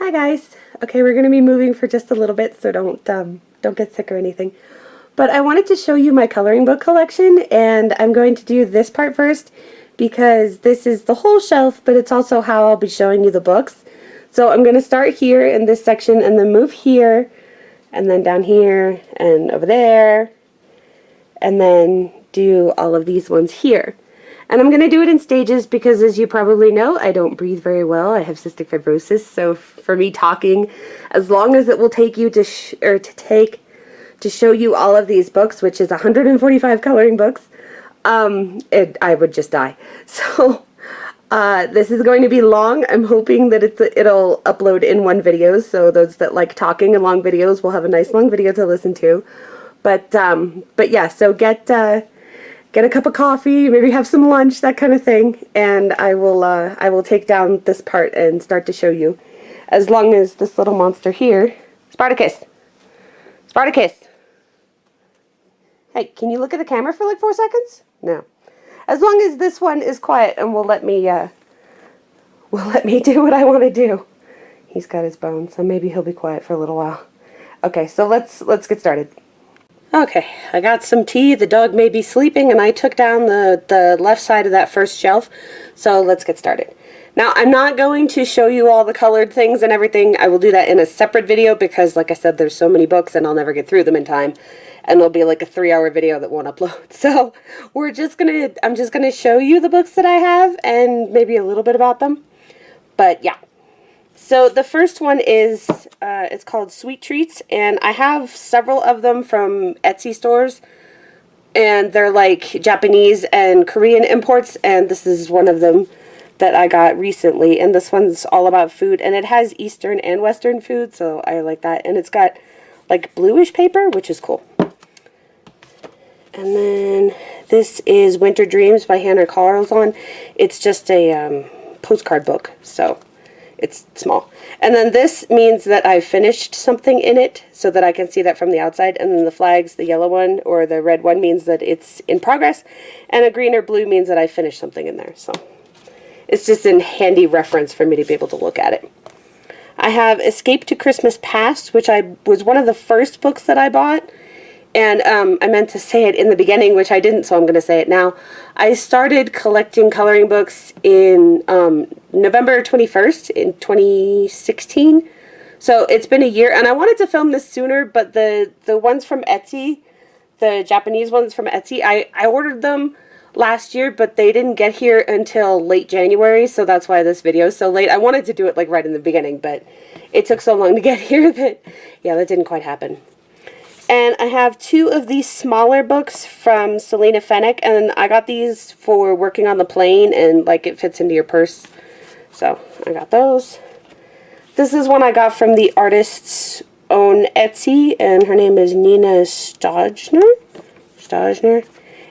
Hi guys. Okay, we're going to be moving for just a little bit, so don't get sick or anything. But I wanted to show you my coloring book collection, and I'm going to do this part first because this is the whole shelf, but it's also how I'll be showing you the books. So I'm going to start here in this section and then move here, and then down here, and over there, and then do all of these ones here. And I'm going to do it in stages because, as you probably know, I don't breathe very well. I have cystic fibrosis, so for me talking, as long as it will take you to show you all of these books, which is 145 coloring books, I would just die. So this is going to be long. I'm hoping that it'll upload in one video, so those that like talking and long videos will have a nice long video to listen to. But yeah, so get a cup of coffee, maybe have some lunch, that kind of thing, and I will take down this part and start to show you. As long as this little monster here, Spartacus, hey, can you look at the camera for like 4 seconds? No. As long as this one is quiet and will let me do what I want to do. He's got his bones, so maybe he'll be quiet for a little while. Okay, so let's get started. Okay, I got some tea, the dog may be sleeping, and I took down the left side of that first shelf, so let's get started. Now, I'm not going to show you all the colored things and everything. I will do that in a separate video because, like I said, there's so many books and I'll never get through them in time, and it'll be like a 3-hour video that won't upload. So I'm just gonna show you the books that I have and maybe a little bit about them. But yeah. So the first one is, it's called Sweet Treats, and I have several of them from Etsy stores, and they're like Japanese and Korean imports, and this is one of them that I got recently, and this one's all about food, and it has Eastern and Western food, so I like that, and it's got like bluish paper, which is cool. And then this is Winter Dreams by Hannah Carlson. It's just a postcard book, so it's small. And then this means that I've finished something in it so that I can see that from the outside. And then the flags, the yellow one or the red one, means that it's in progress. And a green or blue means that I finished something in there. So it's just a handy reference for me to be able to look at it. I have Escape to Christmas Past, which was one of the first books that I bought. And I meant to say it in the beginning, which I didn't, so I'm going to say it now. I started collecting coloring books in November 21st in 2016. So it's been a year, and I wanted to film this sooner, but the ones from Etsy, the Japanese ones from Etsy, I ordered them last year, but they didn't get here until late January, so that's why this video is so late. I wanted to do it like right in the beginning, but it took so long to get here that, yeah, that didn't quite happen. And I have 2 of these smaller books from Selena Fennick, and I got these for working on the plane, and like it fits into your purse. So I got those. This is one I got from the artist's own Etsy, and her name is Nina Stojner.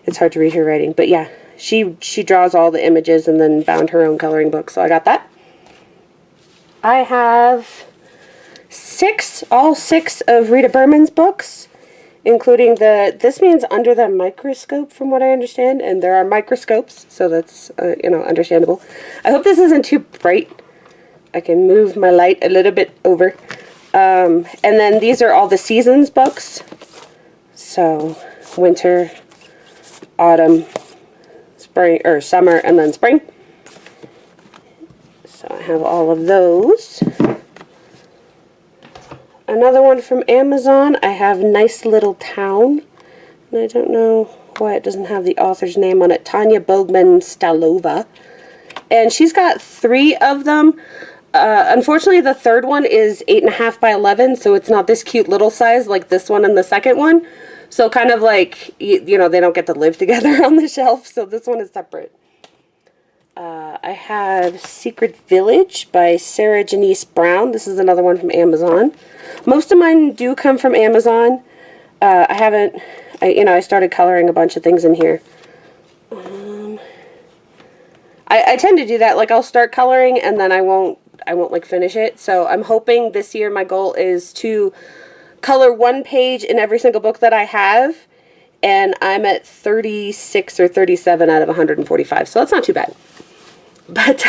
It's hard to read her writing, but yeah, she draws all the images and then bound her own coloring book, so I got that. I have all six of Rita Berman's books, including this means Under the Microscope from what I understand, and there are microscopes, so that's, understandable. I hope this isn't too bright. I can move my light a little bit over. And then these are all the seasons books. So winter, autumn, spring, or summer, and then spring. So I have all of those. Another one from Amazon, I have Nice Little Town, and I don't know why it doesn't have the author's name on it, Tanya Bogman-Stalova, and she's got 3 of them. Unfortunately, the third one is 8.5 by 11, so it's not this cute little size like this one and the second one, so kind of like, they don't get to live together on the shelf, so this one is separate. I have Secret Village by Sarah Janice Brown. This is another one from Amazon. Most of mine do come from Amazon. I started coloring a bunch of things in here. I tend to do that. Like, I'll start coloring and then I won't like finish it. So I'm hoping this year my goal is to color 1 page in every single book that I have. And I'm at 36 or 37 out of 145. So that's not too bad. But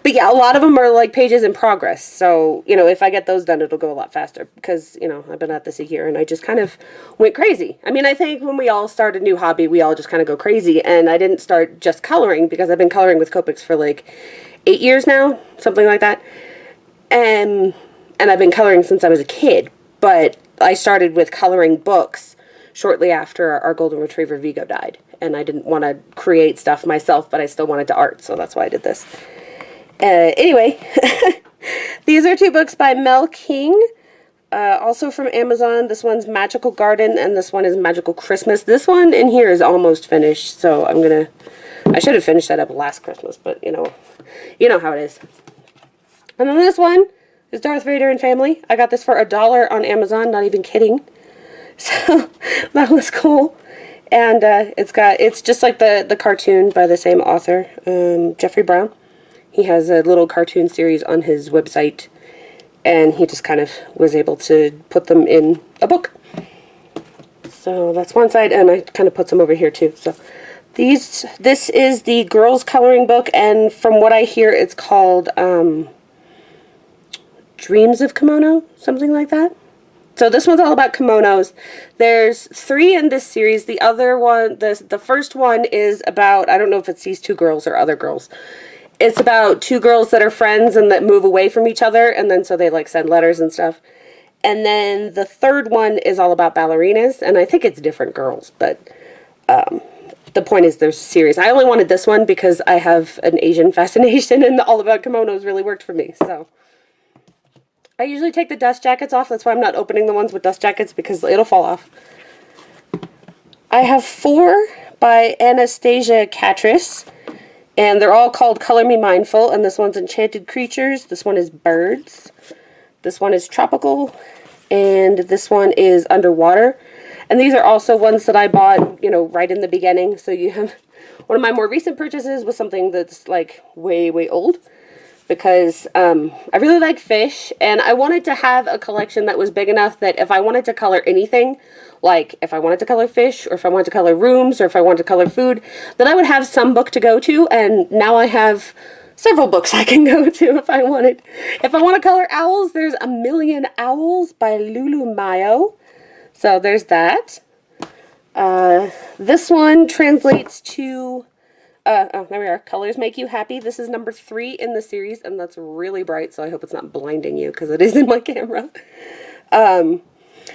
yeah, a lot of them are like pages in progress. So, you know, if I get those done, it'll go a lot faster because, you know, I've been at this a year and I just kind of went crazy. I mean, I think when we all start a new hobby, we all just kind of go crazy. And I didn't start just coloring because I've been coloring with Copics for like 8 years now, something like that. And I've been coloring since I was a kid. But I started with coloring books shortly after our golden retriever Vigo died. And I didn't want to create stuff myself, but I still wanted to art, so that's why I did this. Anyway, these are 2 books by Mel King, also from Amazon. This one's Magical Garden, and this one is Magical Christmas. This one in here is almost finished, so I should have finished that up last Christmas, but you know how it is. And then this one is Darth Vader and Family. I got this for $1 on Amazon, not even kidding. So that was cool. And it's just like the cartoon by the same author, Jeffrey Brown. He has a little cartoon series on his website, and he just kind of was able to put them in a book. So that's one side, and I kind of put some over here too. So this is the girls coloring book, and from what I hear, it's called Dreams of Kimono, something like that. So this one's all about kimonos. There's 3 in this series. The other one, the first one is about, I don't know if it's these 2 girls or other girls. It's about 2 girls that are friends and that move away from each other, and then so they like send letters and stuff. And then the third one is all about ballerinas, and I think it's different girls, but the point is there's a series. I only wanted this one because I have an Asian fascination, and all about kimonos really worked for me, so. I usually take the dust jackets off. That's why I'm not opening the ones with dust jackets, because it'll fall off. I have 4 by Anastasia Catris, and they're all called Color Me Mindful, and this one's Enchanted Creatures, this one is Birds, this one is Tropical, and this one is Underwater. And these are also ones that I bought, you know, right in the beginning. So you have, one of my more recent purchases was something that's like way, way old. Because I really like fish, and I wanted to have a collection that was big enough that if I wanted to color anything, like if I wanted to color fish, or if I wanted to color rooms, or if I wanted to color food, then I would have some book to go to, and now I have several books I can go to if I wanted. If I want to color owls, there's A Million Owls by Lulu Mayo. So there's that. This one translates to... oh, there we are. Colors Make You Happy. This is number 3 in the series, and that's really bright, so I hope it's not blinding you, because it is in my camera.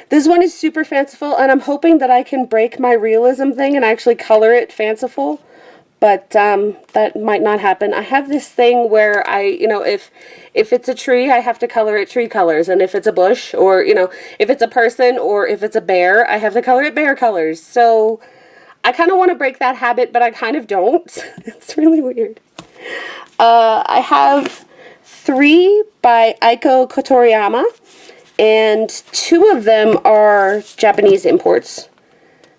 This one is super fanciful, and I'm hoping that I can break my realism thing and actually color it fanciful, but that might not happen. I have this thing where if it's a tree, I have to color it tree colors, and if it's a bush, or, if it's a person, or if it's a bear, I have to color it bear colors, so... I kind of want to break that habit, but I kind of don't. It's really weird. I have 3 by Aiko Kotoriyama, and 2 of them are Japanese imports.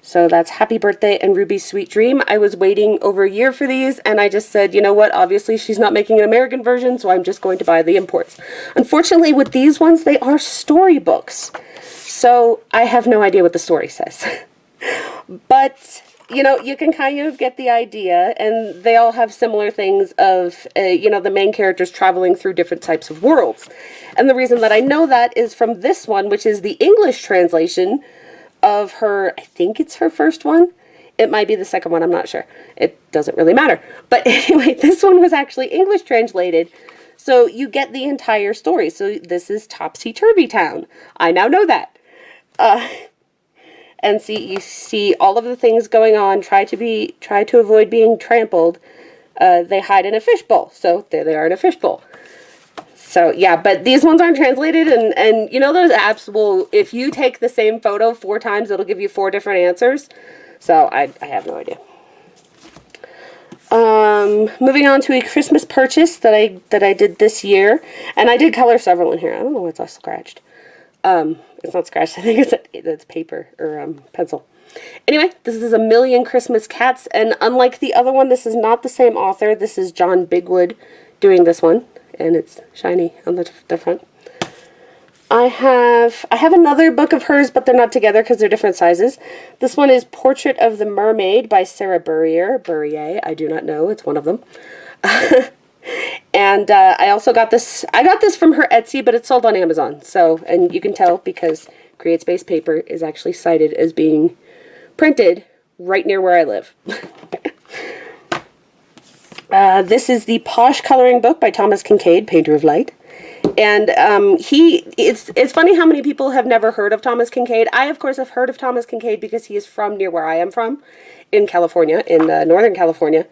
So that's Happy Birthday and Ruby's Sweet Dream. I was waiting over a year for these, and I just said, you know what, obviously she's not making an American version, so I'm just going to buy the imports. Unfortunately, with these ones, they are storybooks. So I have no idea what the story says. But... you can kind of get the idea, and they all have similar things of, the main characters traveling through different types of worlds. And the reason that I know that is from this one, which is the English translation of her, I think it's her first one. It might be the second one, I'm not sure. It doesn't really matter. But anyway, this one was actually English translated, so you get the entire story. So this is Topsy-Turvy Town. I now know that. And you see all of the things going on, try to avoid being trampled. They hide in a fishbowl, so there they are in a fishbowl. So yeah, but these ones aren't translated, and those apps will, if you take the same photo 4 times, it'll give you 4 different answers. So I have no idea. Moving on to a Christmas purchase that I did this year, and I did color several in here. I don't know why it's all scratched. It's not scratched. I think it's paper or pencil. Anyway, this is A Million Christmas Cats, and unlike the other one, this is not the same author. This is John Bigwood doing this one, and it's shiny on the front. I have another book of hers, but they're not together because they're different sizes. This one is Portrait of the Mermaid by Sarah Burrier. I do not know. It's one of them. And I also got this, I got this from her Etsy, but it's sold on Amazon. So, and you can tell because CreateSpace paper is actually cited as being printed right near where I live. This is the Posh Coloring Book by Thomas Kincaid, Painter of Light. And it's funny how many people have never heard of Thomas Kincaid. I, of course, have heard of Thomas Kincaid because he is from near where I am from, in California, in Northern California.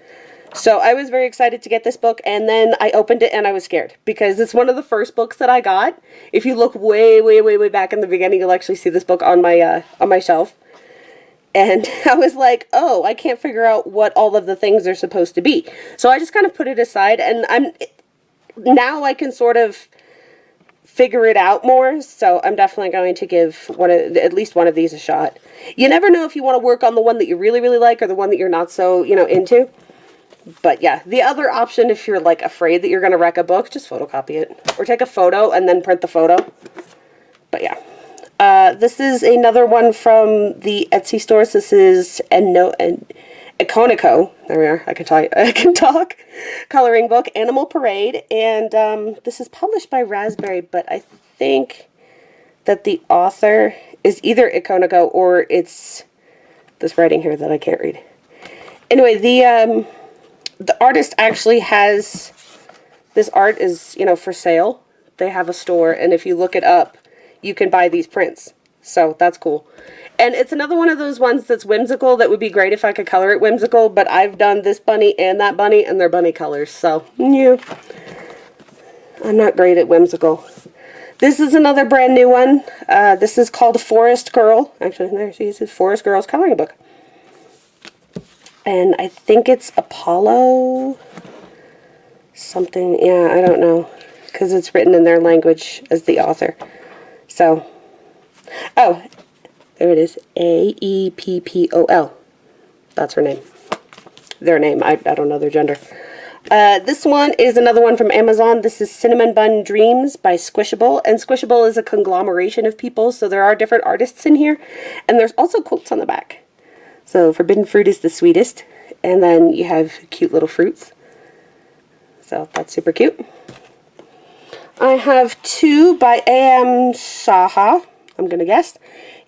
So I was very excited to get this book, and then I opened it and I was scared because it's one of the first books that I got. If you look way, way, way, way back in the beginning, you'll actually see this book on my shelf. And I was like, oh, I can't figure out what all of the things are supposed to be. So I just kind of put it aside, and now I can sort of figure it out more. So I'm definitely going to give at least one of these a shot. You never know if you want to work on the one that you really, really like or the one that you're not so, into. But yeah, the other option, if you're like afraid that you're going to wreck a book, just photocopy it. Or take a photo and then print the photo. But yeah. This is another one from the Etsy stores. This is Iconico. There we are. I can talk. Coloring book, Animal Parade, and this is published by Raspberry, but I think that the author is either Iconico or it's this writing here that I can't read. Anyway, the artist actually has this art is for sale. They have a store, and if you look it up, you can buy these prints. So that's cool. And it's another one of those ones that's whimsical that would be great if I could color it whimsical, but I've done this bunny and that bunny and they're bunny colors. So, yeah. I'm not great at whimsical. This is another brand new one. This is called Forest Girl. Actually, there she is. Forest Girl's coloring book. And I think it's Apollo something. Yeah, I don't know. Because it's written in their language as the author. So, oh, there it is. Appol. That's her name. Their name. I don't know their gender. This one is another one from Amazon. This is Cinnamon Bun Dreams by Squishable. And Squishable is a conglomeration of people, so there are different artists in here. And there's also quotes on the back. So, forbidden fruit is the sweetest. And then you have cute little fruits. So, that's super cute. I have two by A.M. Saha, I'm going to guess.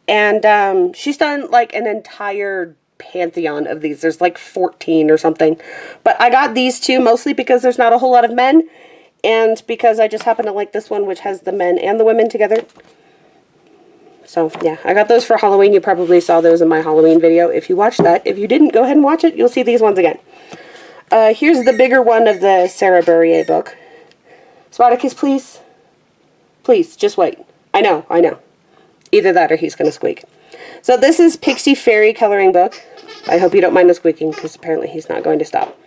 And she's done like an entire pantheon of these. There's like 14 or something. But I got these two mostly because there's not a whole lot of men. And because I just happen to like this one, which has the men and the women together. So, yeah, I got those for Halloween. You probably saw those in my Halloween video if you watched that. If you didn't, go ahead and watch it. You'll see these ones again. Here's the bigger one of the Sarah Burrier book. Spartacus, please. Please, just wait. I know. Either that or he's going to squeak. So this is Pixie Fairy coloring book. I hope you don't mind the squeaking because apparently he's not going to stop.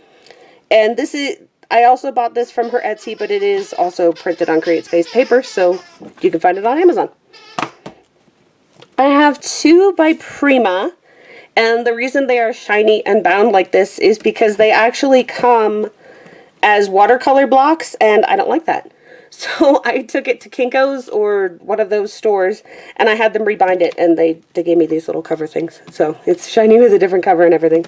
And this is, I also bought this from her Etsy, but it is also printed on CreateSpace paper, so you can find it on Amazon. I have two by Prima, and the reason they are shiny and bound like this is because they actually come as watercolor blocks, and I don't like that. So I took it to Kinko's or one of those stores, and I had them rebind it, and they gave me these little cover things. So it's shiny with a different cover and everything.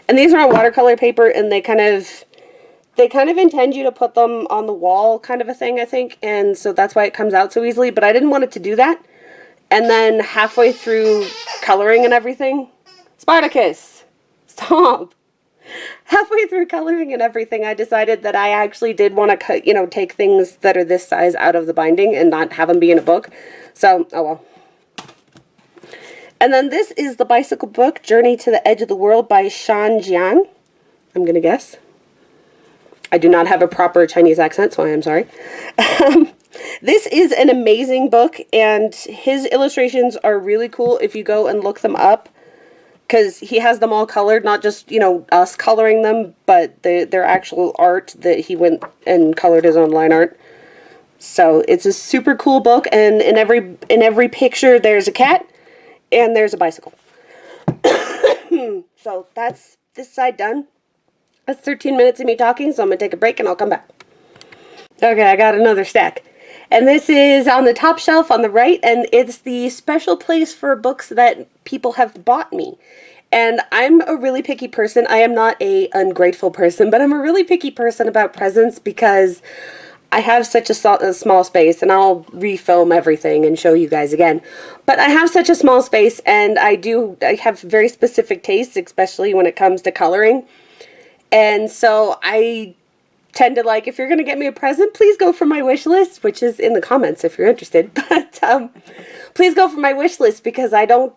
And these are on watercolor paper, and they kind of intend you to put them on the wall kind of a thing, I think, and so that's why it comes out so easily, but I didn't want it to do that. And then halfway through coloring and everything, Spartacus, stop. Halfway through coloring and everything, I decided that I actually did want to cut, take things that are this size out of the binding and not have them be in a book. So, oh well. And then this is the bicycle book, Journey to the Edge of the World by Shan Jiang. I'm going to guess. I do not have a proper Chinese accent, so I am sorry. This is an amazing book, and his illustrations are really cool if you go and look them up. Because he has them all colored, not just, us coloring them, but they're actual art that he went and colored his own line art. So it's a super cool book, and in every picture there's a cat and there's a bicycle. So that's this side done. That's 13 minutes of me talking, so I'm going to take a break and I'll come back. Okay, I got another stack. And this is on the top shelf on the right, and it's the special place for books that people have bought me. And I'm a really picky person. I am not a ungrateful person, but I'm a really picky person about presents because I have such a small space, and I'll refilm everything and show you guys again. But I have such a small space, and I have very specific tastes, especially when it comes to coloring. And so I tend to, like, if you're going to get me a present, please go for my wish list, which is in the comments if you're interested. But please go for my wish list because I don't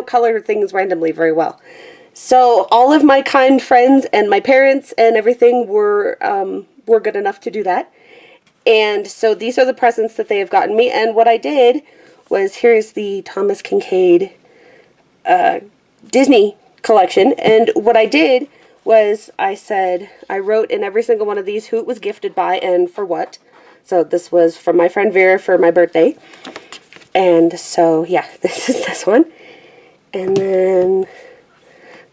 color things randomly very well. So all of my kind friends and my parents and everything were good enough to do that. And so these are the presents that they have gotten me. And what I did was, here's the Thomas Kincaid Disney collection. And what I did was I wrote in every single one of these who it was gifted by and for what. So this was from my friend Vera for my birthday. And so, yeah, this is this one. And then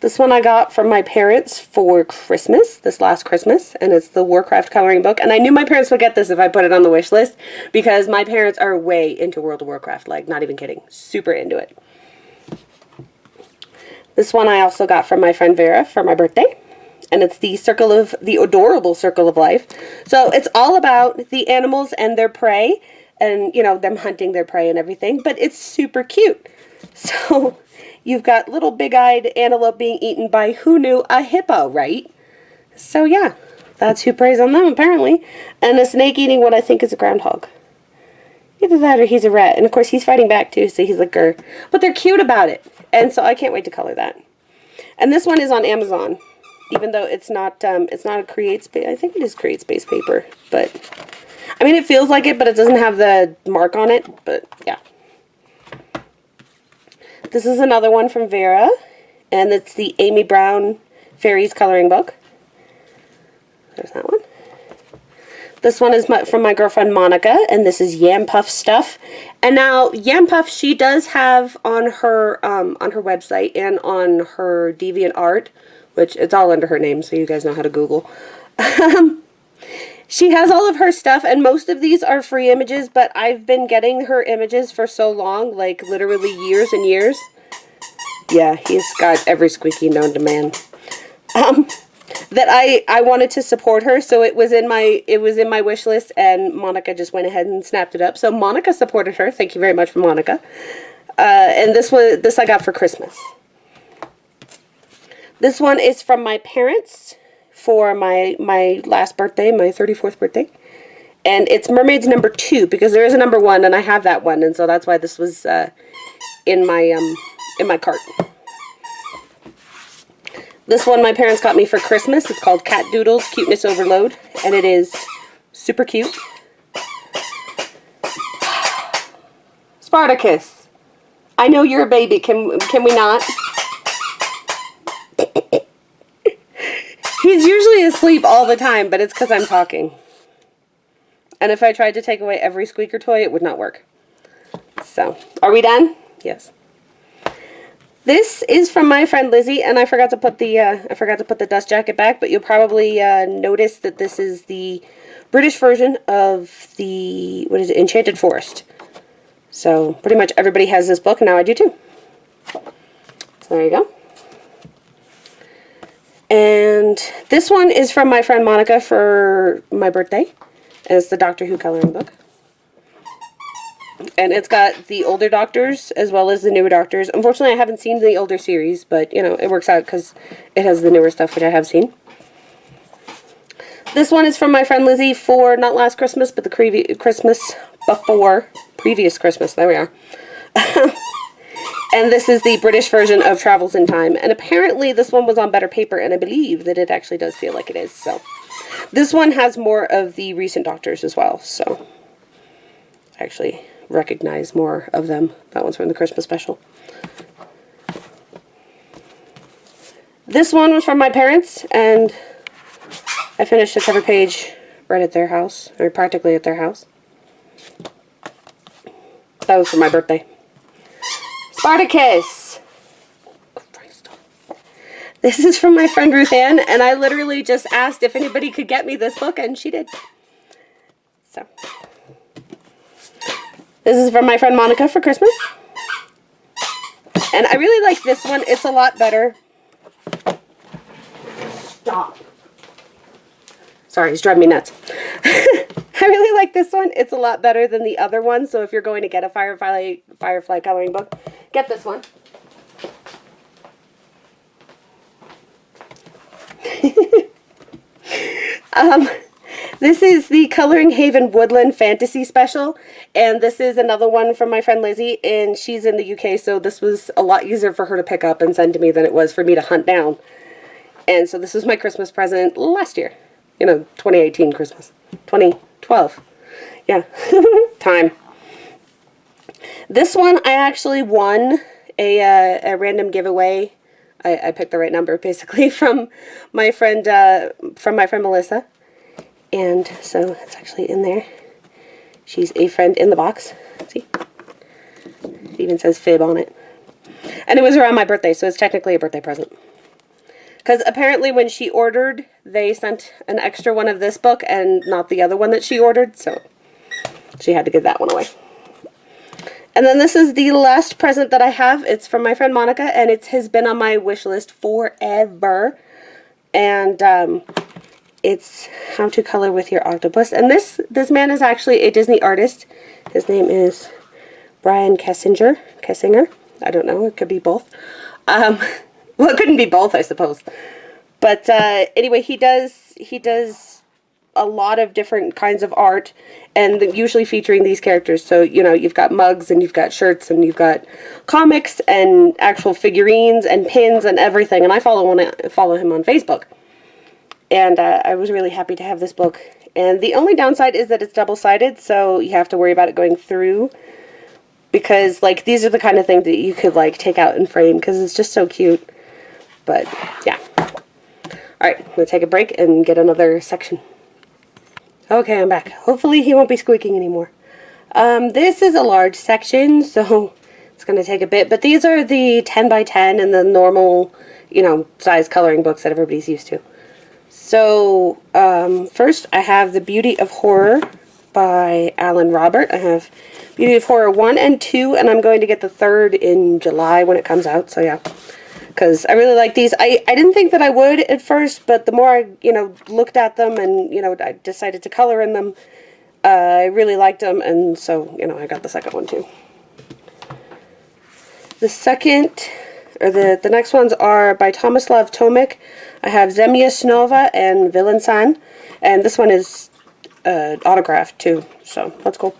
this one I got from my parents for Christmas, this last Christmas, and it's the Warcraft coloring book. And I knew my parents would get this if I put it on the wish list, because my parents are way into World of Warcraft, like, not even kidding, super into it. This one I also got from my friend Vera for my birthday, and it's the adorable Circle of Life. So it's all about the animals and their prey, and, you know, them hunting their prey and everything, but it's super cute. So you've got little big-eyed antelope being eaten by, who knew, a hippo, right? So yeah, that's who preys on them, apparently. And a snake eating what I think is a groundhog. Either that or he's a rat. And of course he's fighting back too, so he's like, grr. But they're cute about it. And so I can't wait to color that. And this one is on Amazon. Even though it's not a Create Space. I think it is Create Space paper. But, I mean, it feels like it, but it doesn't have the mark on it. But, yeah. This is another one from Vera, and it's the Amy Brown Fairies coloring book. There's that one. This one is from my girlfriend Monica, and this is Yam Puff stuff. And now Yam Puff, she does have on her website and on her DeviantArt, which it's all under her name, so you guys know how to Google. She has all of her stuff, and most of these are free images, but I've been getting her images for so long, like literally years and years. Yeah, he's got every squeaky known to man. That I wanted to support her, so it was in my wish list, and Monica just went ahead and snapped it up. So Monica supported her. Thank you very much for Monica. And this I got for Christmas. This one is from my parents for my last birthday, my 34th birthday. And it's Mermaids number 2, because there is a number 1, and I have that one, and so that's why this was in my cart. This one my parents got me for Christmas. It's called Cat Doodle's Cuteness Overload, and it is super cute. Spartacus, I know you're a baby. Can we not? He's usually asleep all the time, but it's because I'm talking. And if I tried to take away every squeaker toy, it would not work. So, are we done? Yes. This is from my friend Lizzie, and I forgot to put the dust jacket back, but you'll probably notice that this is the British version of the, what is it, Enchanted Forest. So, pretty much everybody has this book, and now I do too. So, there you go. And this one is from my friend Monica for my birthday. And it's the Doctor Who coloring book. And it's got the older Doctors as well as the newer Doctors. Unfortunately, I haven't seen the older series, but, you know, it works out because it has the newer stuff, which I have seen. This one is from my friend Lizzie for not last Christmas, but the Christmas before. Previous Christmas. There we are. And this is the British version of Travels in Time. And apparently this one was on better paper, and I believe that it actually does feel like it is. So this one has more of the recent Doctors as well. So I actually recognize more of them. That one's from the Christmas special. This one was from my parents, and I finished the cover page right at their house, or practically at their house. That was for my birthday. Spartacus! This is from my friend Ruth Ann, and I literally just asked if anybody could get me this book, and she did. So, this is from my friend Monica for Christmas. And I really like this one. It's a lot better. Stop. Sorry, he's driving me nuts. I really like this one. It's a lot better than the other one. So if you're going to get a Firefly coloring book, get this one. This is the Coloring Haven Woodland Fantasy Special, and this is another one from my friend Lizzie, and she's in the UK, so this was a lot easier for her to pick up and send to me than it was for me to hunt down. And so this was my Christmas present last year. 2018 Christmas. 2012. Yeah. Time. This one I actually won a random giveaway. I picked the right number, basically, from my friend Melissa. And so it's actually in there. She's a friend in the box. See? It even says fib on it. And it was around my birthday, so it's technically a birthday present. Because apparently when she ordered, they sent an extra one of this book and not the other one that she ordered, so she had to give that one away. And then this is the last present that I have. It's from my friend Monica, and it has been on my wish list forever. And it's How to Color with Your Octopus. And this man is actually a Disney artist. His name is Brian Kessinger. I don't know. It could be both. Well, it couldn't be both, I suppose. But anyway, he does a lot of different kinds of art, and usually featuring these characters. So, you've got mugs, and you've got shirts, and you've got comics, and actual figurines, and pins, and everything. And I follow him on Facebook. And I was really happy to have this book. And the only downside is that it's double-sided, so you have to worry about it going through. Because, these are the kind of things that you could, take out and frame, because it's just so cute. But, yeah. Alright, I'm going to take a break and get another section. Okay, I'm back. Hopefully he won't be squeaking anymore. This is a large section, so it's going to take a bit. But these are the 10 by 10 and the normal, size coloring books that everybody's used to. So, first I have The Beauty of Horror by Alan Robert. I have Beauty of Horror 1 and 2, and I'm going to get the 3rd in July when it comes out, so yeah. Because I really like these. I didn't think that I would at first, but the more I, looked at them and, I decided to color in them, I really liked them, and so, I got the second one too. The second, or the next ones are by Tomislav Tomic. I have Zemlya Snova and Villainsan, and this one is autographed too, so that's cool.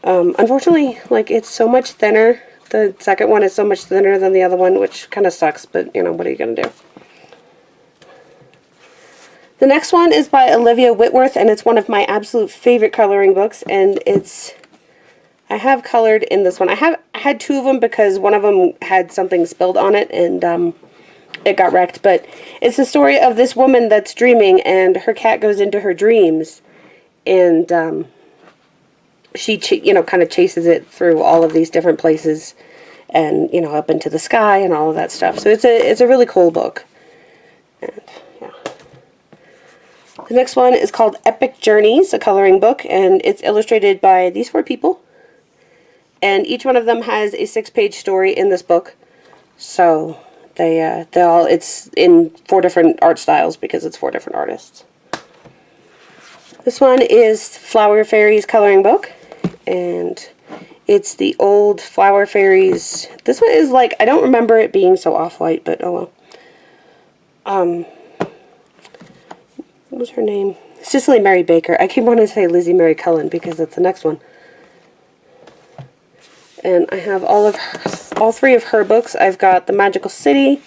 Unfortunately, it's so much thinner. The second one is so much thinner than the other one, which kind of sucks, but, what are you going to do? The next one is by Olivia Whitworth, and it's one of my absolute favorite coloring books, and I have colored in this one. I had 2 of them because one of them had something spilled on it, and it got wrecked, but it's the story of this woman that's dreaming, and her cat goes into her dreams, and, she, kind of chases it through all of these different places and, up into the sky and all of that stuff. So it's a really cool book. And, yeah. The next one is called Epic Journeys, a coloring book, and it's illustrated by these 4 people. And each one of them has a 6-page story in this book. So it's in 4 different art styles because it's 4 different artists. This one is Flower Fairies coloring book. And it's the old Flower Fairies. This one is I don't remember it being so off-white, but oh well. What was her name? Cicely Mary Baker. I keep wanting to say Lizzie Mary Cullen because that's the next one. And I have all 3 of her books. I've got The Magical City,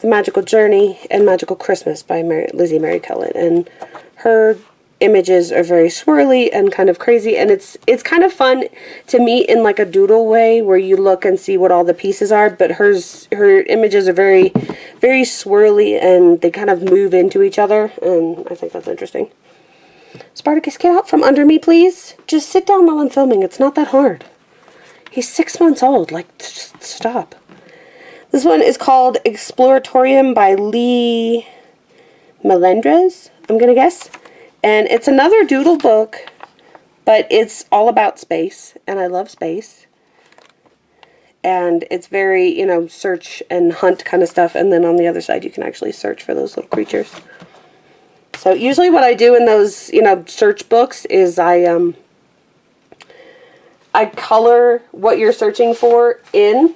The Magical Journey, and Magical Christmas by Lizzie Mary Cullen. And her images are very swirly and kind of crazy, and it's kind of fun to me in a doodle way where you look and see what all the pieces are, but her images are very, very swirly and they kind of move into each other, and I think that's interesting. Spartacus, get out from under me, please. Just sit down while I'm filming. It's not that hard. He's 6 months old. Just stop. This one is called Exploratorium by Lee Melendrez, I'm gonna guess. And it's another doodle book, but it's all about space, and I love space. And it's very, you know, search and hunt kind of stuff. And then on the other side, you can actually search for those little creatures. So usually what I do in those, you know, search books is I color what you're searching for in.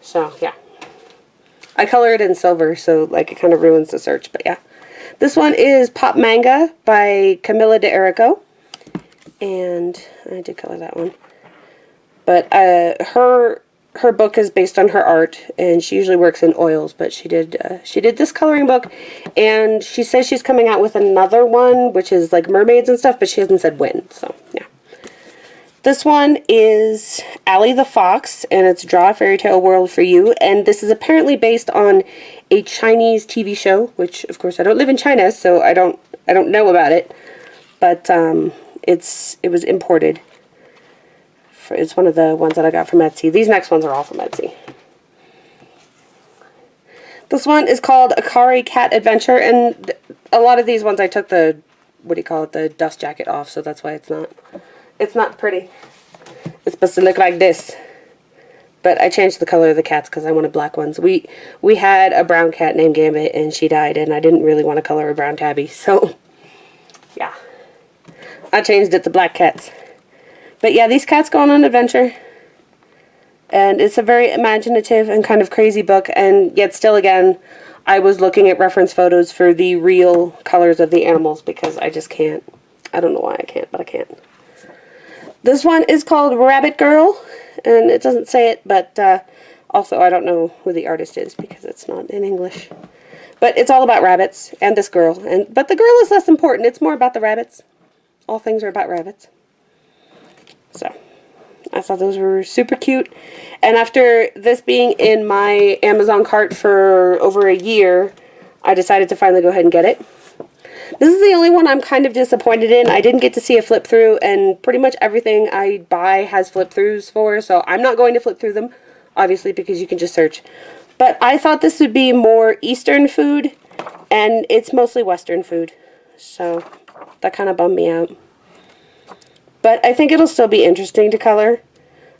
So, yeah. I color it in silver, so, like, it kind of ruins the search, but yeah. This one is Pop Manga by Camilla de Erico. And I did color that one. But her book is based on her art, and she usually works in oils, but she did this coloring book, and she says she's coming out with another one, which is like mermaids and stuff, but she hasn't said when, so yeah. This one is Allie the Fox, and it's Draw a Fairy Tale World for You, and this is apparently based on a Chinese TV show, which of course I don't live in China, so I don't know about it, but it was imported. It's one of the ones that I got from Etsy. These next ones are all from Etsy. This one is called Akari Cat Adventure, and a lot of these ones I took the, what do you call it, the dust jacket off, so that's why it's not pretty. It's supposed to look like this. But I changed the color of the cats because I wanted black ones. We had a brown cat named Gambit, and she died, and I didn't really want to color a brown tabby, so yeah. I changed it to black cats. But yeah, these cats go on an adventure, and it's a very imaginative and kind of crazy book, and yet still again, I was looking at reference photos for the real colors of the animals because I just can't. I don't know why I can't, but I can't. This one is called Rabbit Girl, and it doesn't say it, but also I don't know who the artist is because it's not in English. But it's all about rabbits and this girl, but the girl is less important. It's more about the rabbits. All things are about rabbits. So, I thought those were super cute. And after this being in my Amazon cart for over a year, I decided to finally go ahead and get it. This is the only one I'm kind of disappointed in. I didn't get to see a flip through, and pretty much everything I buy has flip throughs for, so I'm not going to flip through them, obviously, because you can just search. But I thought this would be more Eastern food, and it's mostly Western food. So, that kind of bummed me out. But I think it'll still be interesting to color.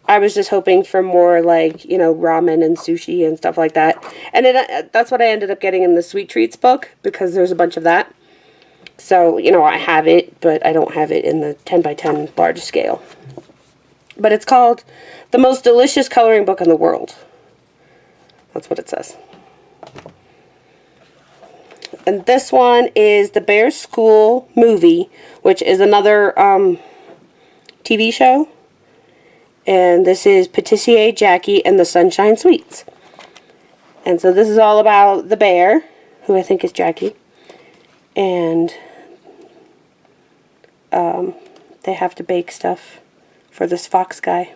I was just hoping for more, like, you know, ramen and sushi and stuff like that. And that's what I ended up getting in the Sweet Treats book, because there's a bunch of that. So, you know, I have it, but I don't have it in the 10 by 10 large scale. But it's called The Most Delicious Coloring Book in the World. That's what it says. And this one is The Bear School Movie, which is another TV show. And this is Patissier Jackie and the Sunshine Sweets. And so this is all about the bear, who I think is Jackie. And they have to bake stuff for this fox guy,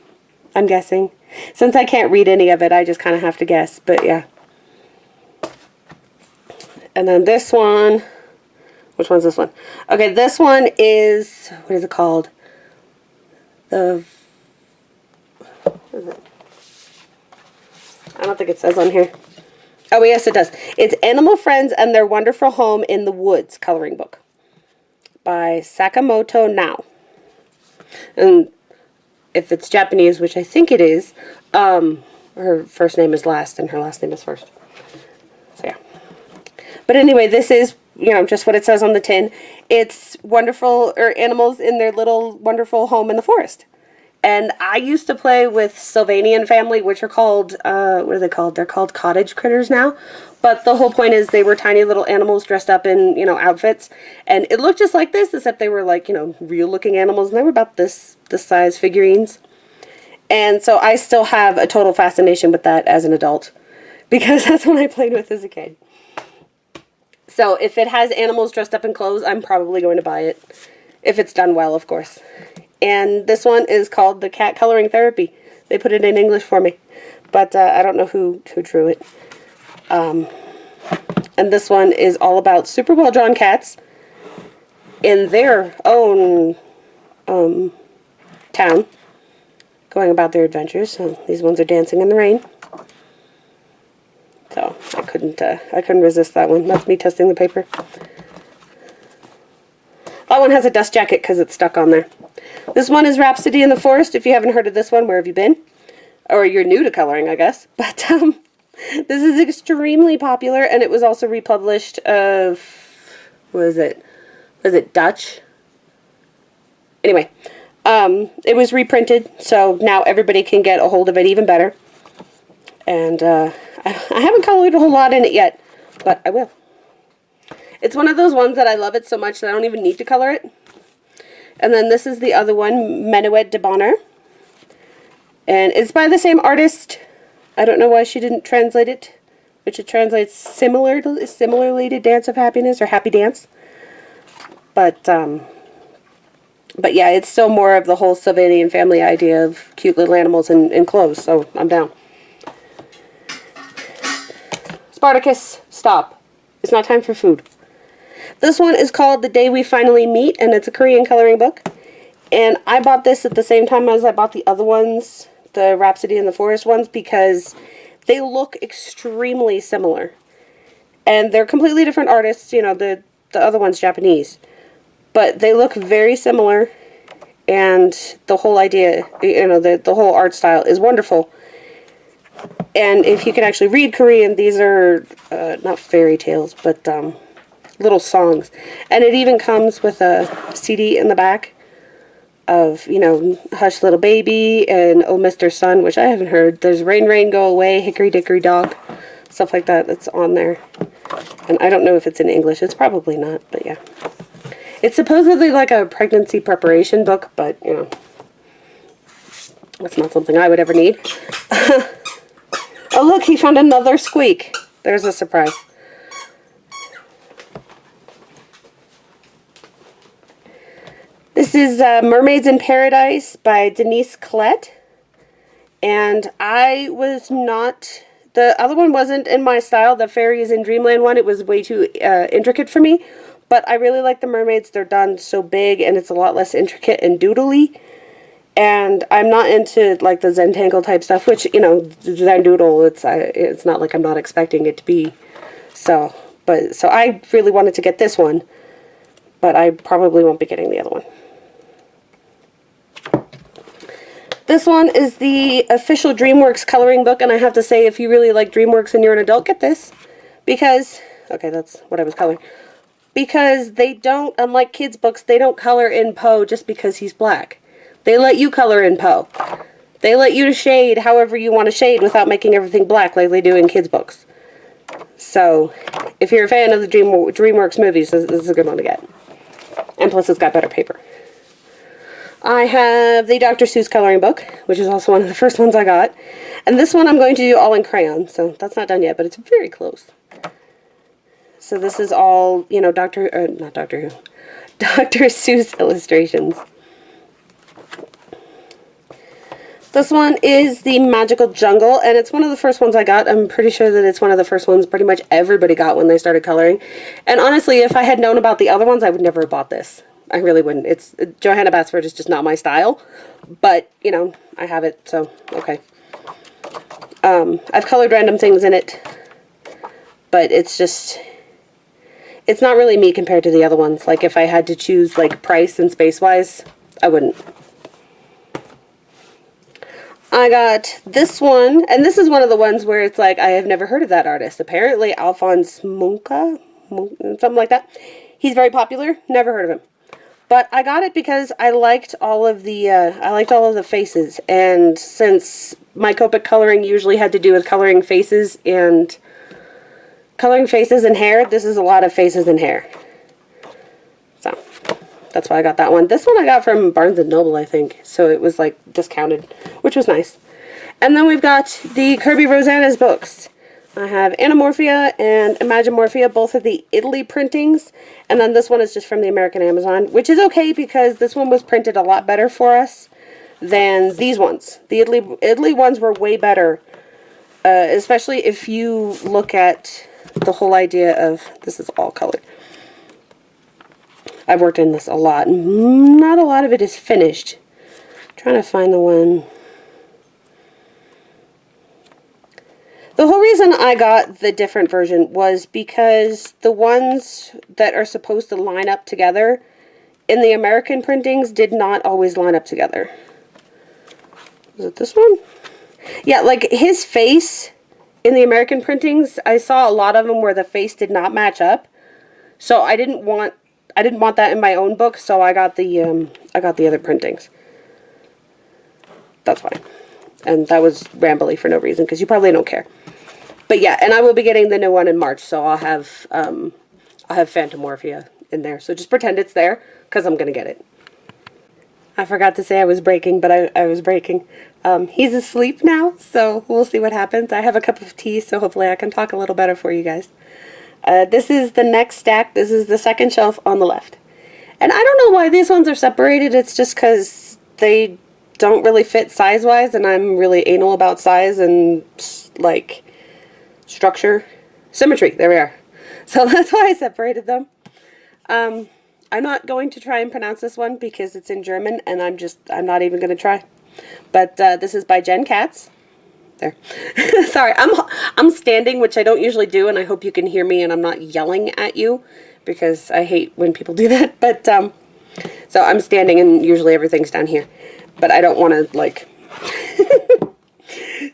I'm guessing. Since I can't read any of it, I just kind of have to guess, but yeah. And then this one, which one's this one? Okay, this one is, what is it called? What is it? I don't think it says on here. Oh, yes, it does. It's Animal Friends and Their Wonderful Home in the Woods coloring book by Sakamoto Nao. And if it's Japanese, which I think it is, her first name is last and her last name is first. So, yeah. But anyway, this is, you know, just what it says on the tin. It's wonderful, or animals in their little wonderful home in the forest. And I used to play with Sylvanian family, which are called, what are they called? They're called cottage critters now. But the whole point is they were tiny little animals dressed up in, you know, outfits. And it looked just like this, except they were like, you know, real looking animals. And they were about this size figurines. And so I still have a total fascination with that as an adult. Because that's what I played with as a kid. So if it has animals dressed up in clothes, I'm probably going to buy it. If it's done well, of course. And this one is called The Cat Coloring Therapy. They put it in English for me. But I don't know who drew it. And this one is all about super well drawn cats in their own town, going about their adventures. So these ones are dancing in the rain. So I couldn't resist that one. That's me testing the paper. That one has a dust jacket because it's stuck on there. This one is Rhapsody in the Forest. If you haven't heard of this one, where have you been? or you're new to coloring, I guess. But this is extremely popular, and it was also republished of, what is it? Was it Dutch? Anyway, it was reprinted, so now everybody can get a hold of it even better. And I haven't colored a whole lot in it yet, but I will. It's one of those ones that I love it so much that I don't even need to color it. And then this is the other one, Menuet de Bonheur. And it's by the same artist. I don't know why she didn't translate it, which it translates similarly to Dance of Happiness or Happy Dance. But yeah, it's still more of the whole Sylvanian family idea of cute little animals and clothes, so I'm down. Spartacus, stop. It's not time for food. This one is called The Day We Finally Meet, and it's a Korean coloring book. And I bought this at the same time as I bought the other ones, the Rhapsody in the Forest ones, because they look extremely similar. And they're completely different artists, you know, the other one's Japanese. But they look very similar, and the whole idea, you know, the whole art style is wonderful. And if you can actually read Korean, these are not fairy tales, but little songs. And it even comes with a CD in the back of, you know, Hush Little Baby and Oh Mr. Sun, which I haven't heard. There's Rain Rain Go Away, Hickory Dickory Dock, stuff like that that's on there. And I don't know if it's in English. It's probably not, but yeah. It's supposedly like a pregnancy preparation book, but, you know, that's not something I would ever need. Oh, look, he found another squeak. There's a surprise. This is Mermaids in Paradise by Denise Collette. And I was not... The other one wasn't in my style, the Fairies in Dreamland one. It was way too intricate for me. But I really like the mermaids. They're done so big, and it's a lot less intricate and doodly. And I'm not into, like, the Zentangle type stuff, which, you know, Zen Doodle, it's not like I'm not expecting it to be. So I really wanted to get this one, but I probably won't be getting the other one. This one is the official DreamWorks coloring book, and I have to say, if you really like DreamWorks and you're an adult, get this. Because, okay, that's what I was coloring. Because they don't, unlike kids' books, they don't color in Poe just because he's black. They let you color in Poe. They let you shade however you want to shade without making everything black like they do in kids' books. So, if you're a fan of the DreamWorks movies, this is a good one to get. And plus, it's got better paper. I have the Dr. Seuss coloring book, which is also one of the first ones I got. And this one I'm going to do all in crayon, so that's not done yet, but it's very close. So this is all, you know, Dr. Seuss illustrations. This one is the Magical Jungle, and it's one of the first ones I got. I'm pretty sure that it's one of the first ones pretty much everybody got when they started coloring. And honestly, if I had known about the other ones, I would never have bought this. I really wouldn't. It's Johanna Basford is just not my style. But, you know, I have it, so okay. I've colored random things in it. But it's just... It's not really me compared to the other ones. Like, if I had to choose, like, price and space-wise, I wouldn't. I got this one, and this is one of the ones where it's like, I have never heard of that artist. Apparently, Alphonse Munka, something like that. He's very popular. Never heard of him. But I got it because I liked all of the faces. And since my Copic coloring usually had to do with coloring faces and hair, this is a lot of faces and hair. So, that's why I got that one. This one I got from Barnes & Noble, I think. So it was, like, discounted, which was nice. And then we've got the Kirby Rosanes books. I have Anamorphia and Imagimorphia, both of the Italy printings. And then this one is just from the American Amazon, which is okay because this one was printed a lot better for us than these ones. The Italy ones were way better, especially if you look at the whole idea of, this is all colored. I've worked in this a lot. Not a lot of it is finished. I'm trying to find the one. The whole reason I got the different version was because the ones that are supposed to line up together in the American printings did not always line up together. Is it this one? Yeah, like his face in the American printings, I saw a lot of them where the face did not match up. So I didn't want that in my own book, so I got the other printings. That's why. And that was rambly for no reason, because you probably don't care. But yeah, and I will be getting the new one in March, so I'll have Phantomorphia in there. So just pretend it's there, because I'm going to get it. I forgot to say I was breaking, but I was breaking. He's asleep now, so we'll see what happens. I have a cup of tea, so hopefully I can talk a little better for you guys. This is the next stack. This is the second shelf on the left. And I don't know why these ones are separated. It's just because they don't really fit size-wise, and I'm really anal about size and, like, structure. Symmetry, there we are. So that's why I separated them. I'm not going to try and pronounce this one because it's in German, and I'm not even going to try. But this is by Jen Katz. There. Sorry, I'm standing, which I don't usually do, and I hope you can hear me and I'm not yelling at you, because I hate when people do that. But, so I'm standing, and usually everything's down here. But I don't want to, like...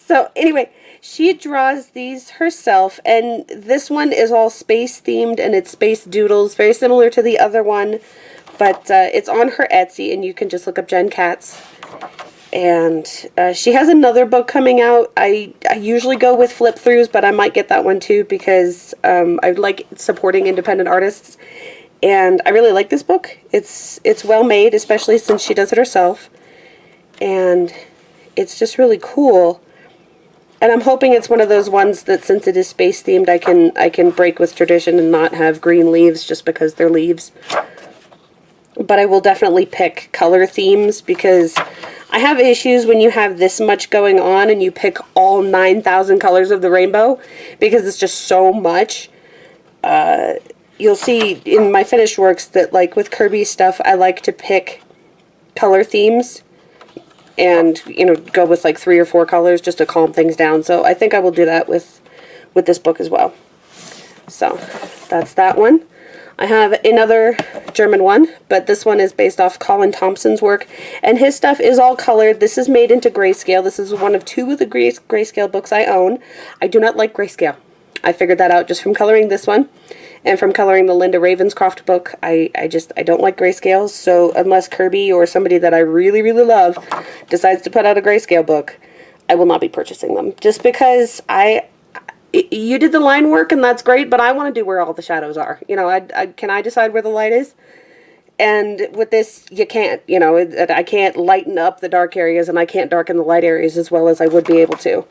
So, anyway, she draws these herself, and this one is all space-themed, and it's space doodles, very similar to the other one. But it's on her Etsy, and you can just look up Jen Katz. And she has another book coming out. I usually go with flip-throughs, but I might get that one too, because I like supporting independent artists. And I really like this book. It's well made, especially since she does it herself. And it's just really cool. And I'm hoping it's one of those ones that, since it is space themed, I can break with tradition and not have green leaves just because they're leaves. But I will definitely pick color themes, because I have issues when you have this much going on and you pick all 9,000 colors of the rainbow, because it's just so much. You'll see in my finished works that, like with Kirby stuff, I like to pick color themes and, you know, go with like 3 or 4 colors just to calm things down. So I think I will do that with this book as well. So that's that one. I have another German one, but this one is based off Colin Thompson's work, and his stuff is all colored. This is made into grayscale. This is one of 2 of the grayscale books I own. I do not like grayscale. I figured that out just from coloring this one, and from coloring the Linda Ravenscroft book. I don't like grayscales, so unless Kirby or somebody that I really, really love decides to put out a grayscale book, I will not be purchasing them. Just because you did the line work, and that's great, but I want to do where all the shadows are. You know, can I decide where the light is? And with this, you can't. You know, I can't lighten up the dark areas, and I can't darken the light areas as well as I would be able to.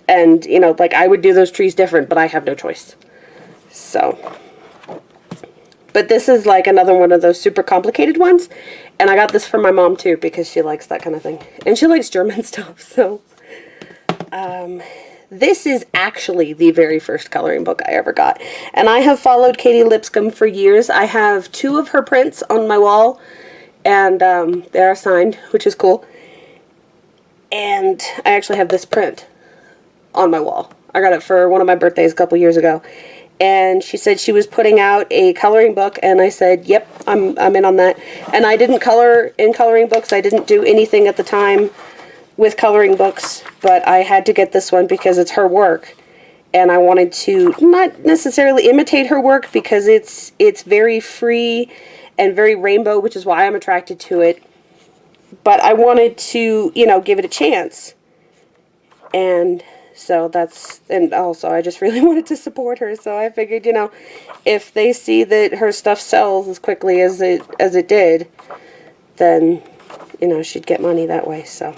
And, you know, like, I would do those trees different, but I have no choice. So, but this is like another one of those super complicated ones, and I got this for my mom too, because she likes that kind of thing. And she likes German stuff, so... This is actually the very first coloring book I ever got. And I have followed Katie Lipscomb for years. I have 2 of her prints on my wall, and they are signed, which is cool. And I actually have this print on my wall. I got it for one of my birthdays a couple years ago. And she said she was putting out a coloring book, and I said, yep, I'm in on that. And I didn't color in coloring books. I didn't do anything at the time with coloring books, but I had to get this one because it's her work, and I wanted to not necessarily imitate her work, because it's very free and very rainbow, which is why I'm attracted to it, but I wanted to, you know, give it a chance. And so and also I just really wanted to support her, so I figured, you know, if they see that her stuff sells as quickly as it did, then, you know, she'd get money that way. So,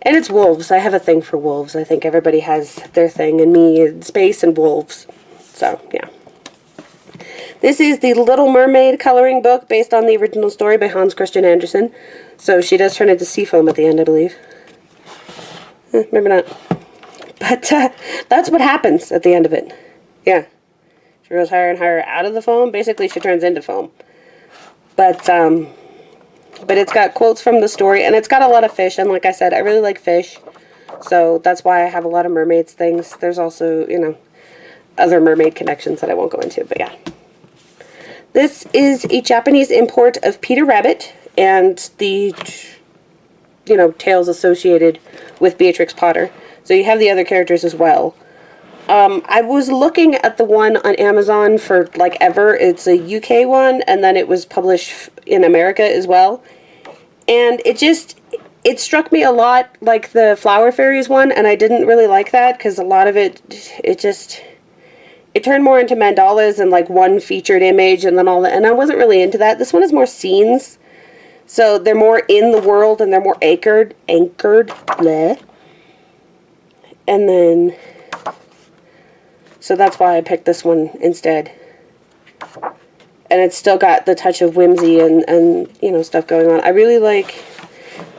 and it's wolves. I have a thing for wolves. I think everybody has their thing, and me, space and wolves. So, yeah. This is the Little Mermaid coloring book based on the original story by Hans Christian Andersen. So she does turn into sea foam at the end, I believe. Maybe not. But that's what happens at the end of it. Yeah. She goes higher and higher out of the foam. Basically, she turns into foam. But it's got quotes from the story, and it's got a lot of fish, and like I said, I really like fish, so that's why I have a lot of mermaids things. There's also, you know, other mermaid connections that I won't go into, but yeah. This is a Japanese import of Peter Rabbit, and the you know, tales associated with Beatrix Potter. So you have the other characters as well. I was looking at the one on Amazon for like ever. It's a UK one, and then it was published in America as well. And it struck me a lot like the Flower Fairies one, and I didn't really like that because a lot of it turned more into mandalas and like one featured image and then all that, and I wasn't really into that. This one is more scenes, so they're more in the world and they're more anchored, bleh. And then, so that's why I picked this one instead. And it's still got the touch of whimsy and you know, stuff going on. I really like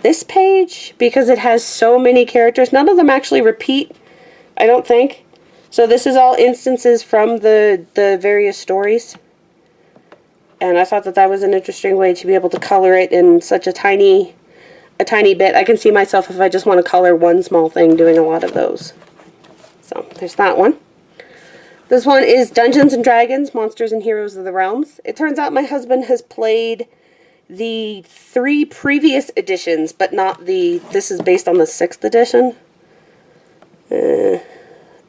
this page because it has so many characters. None of them actually repeat, I don't think. So this is all instances from the various stories. And I thought that that was an interesting way to be able to color it in such a tiny bit. I can see myself, if I just want to color one small thing, doing a lot of those. So there's that one. This one is Dungeons and Dragons, Monsters and Heroes of the Realms. It turns out my husband has played the 3 previous editions, but not this is based on the 6th edition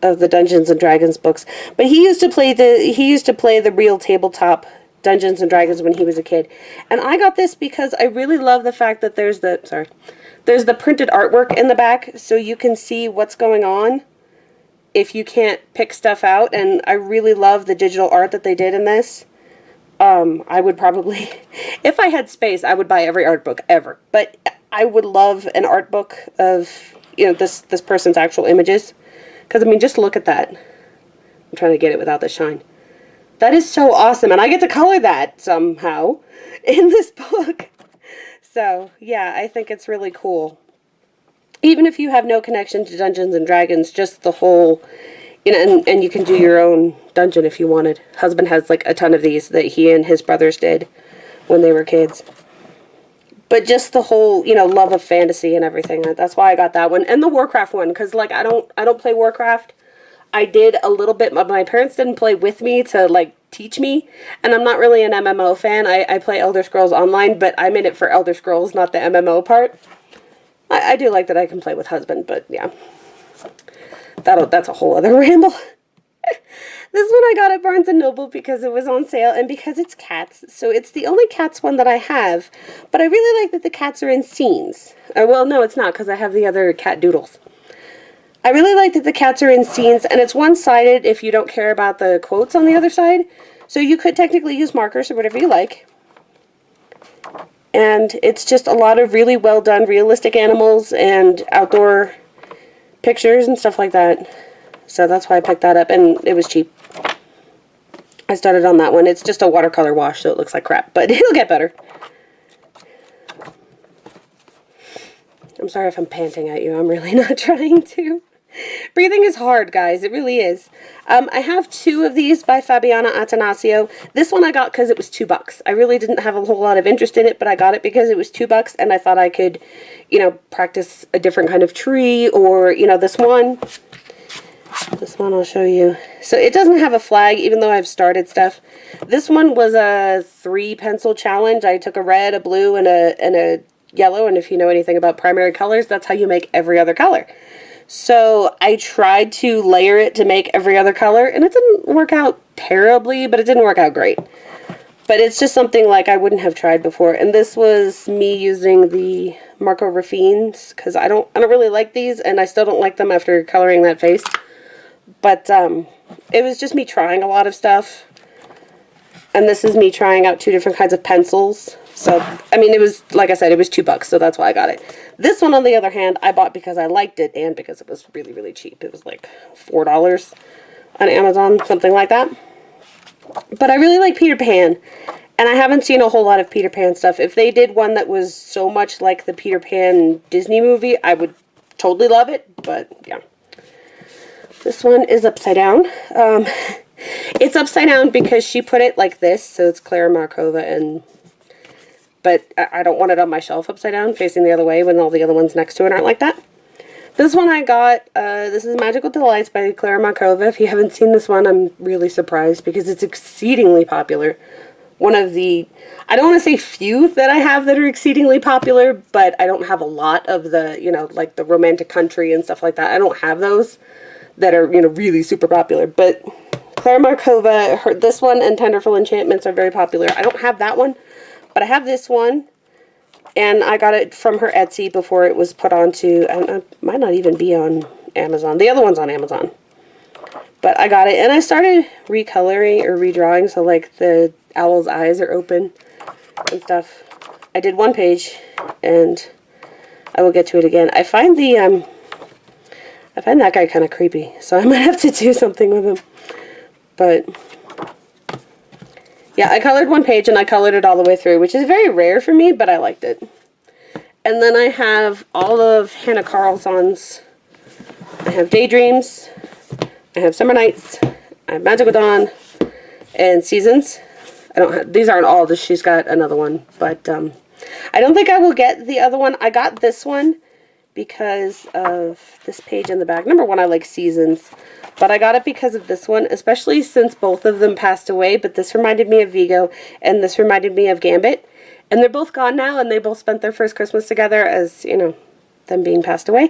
of the Dungeons and Dragons books. But he used to play the real tabletop Dungeons and Dragons when he was a kid. And I got this because I really love the fact that there's the printed artwork in the back, so you can see what's going on if you can't pick stuff out. And I really love the digital art that they did in this. I would probably, if I had space, I would buy every art book ever. But I would love an art book of, you know, this person's actual images. Because, I mean, just look at that. I'm trying to get it without the shine. That is so awesome. And I get to color that somehow in this book. So, yeah, I think it's really cool. Even if you have no connection to Dungeons and Dragons, just the whole, you know, and you can do your own dungeon if you wanted. Husband has, like, a ton of these that he and his brothers did when they were kids. But just the whole, you know, love of fantasy and everything. That's why I got that one. And the Warcraft one, because, like, I don't play Warcraft. I did a little bit, but my parents didn't play with me to, like, teach me. And I'm not really an MMO fan. I play Elder Scrolls Online, but I'm in it for Elder Scrolls, not the MMO part. I do like that I can play with husband, but, yeah. That's a whole other ramble. This one I got at Barnes & Noble because it was on sale and because it's cats. So it's the only cats one that I have. But I really like that the cats are in scenes. Well, no, it's not because I have the other cat Doodles. I really like that the cats are in scenes, and it's one-sided if you don't care about the quotes on the other side. So you could technically use markers or whatever you like. And it's just a lot of really well-done realistic animals and outdoor pictures and stuff like that. So that's why I picked that up, and it was cheap. I started on that one. It's just a watercolor wash, so it looks like crap, but it'll get better. I'm sorry if I'm panting at you. I'm really not trying to. Breathing is hard, guys. It really is. I have 2 of these by Fabiana Attanasio. This one I got because it was $2. I really didn't have a whole lot of interest in it, but I got it because it was $2, and I thought I could, you know, practice a different kind of tree, or, you know, this one. This one I'll show you. So it doesn't have a flag, even though I've started stuff. This one was a 3-pencil challenge. I took a red, a blue, and a yellow, and if you know anything about primary colors, that's how you make every other color. So I tried to layer it to make every other color, and it didn't work out terribly, but it didn't work out great. But it's just something like I wouldn't have tried before. And this was me using the Marco Raffines, because I don't really like these, and I still don't like them after coloring that face. But it was just me trying a lot of stuff. And this is me trying out 2 different kinds of pencils. So, I mean, it was, like I said, it was $2, so that's why I got it. This one, on the other hand, I bought because I liked it and because it was really, really cheap. It was like $4 on Amazon, something like that. But I really like Peter Pan. And I haven't seen a whole lot of Peter Pan stuff. If they did one that was so much like the Peter Pan Disney movie, I would totally love it. But, yeah. This one is upside down. It's upside down because she put it like this, so it's Clara Markova, but I don't want it on my shelf upside down, facing the other way, when all the other ones next to it aren't like that. This one I got, this is Magical Delights by Clara Markova. If you haven't seen this one, I'm really surprised because it's exceedingly popular. one of the, I don't want to say few that I have that are exceedingly popular, but I don't have a lot of the, you know, like the romantic country and stuff like that. I don't have those that are, you know, really super popular. But Claire Markova, this one and Tenderful Enchantments are very popular. I don't have that one, but I have this one. And I got it from her Etsy before it was put onto, it might not even be on Amazon. The other one's on Amazon. But I got it, and I started recoloring or redrawing, so like the owl's eyes are open and stuff. I did one page, and I will get to it again. I find that guy kind of creepy, so I might have to do something with him. But yeah, I colored one page, and I colored it all the way through, which is very rare for me, but I liked it. And then I have all of Hannah Carlson's. I have Daydreams, I have Summer Nights, I have Magical Dawn, and Seasons. I don't have, these aren't all, she's got another one, but I don't think I will get the other one. I got this one because of this page in the back. Number one, I like Seasons, but I got it because of this one, especially since both of them passed away, but this reminded me of Vigo, and this reminded me of Gambit, and they're both gone now, and they both spent their first Christmas together as, you know, them being passed away.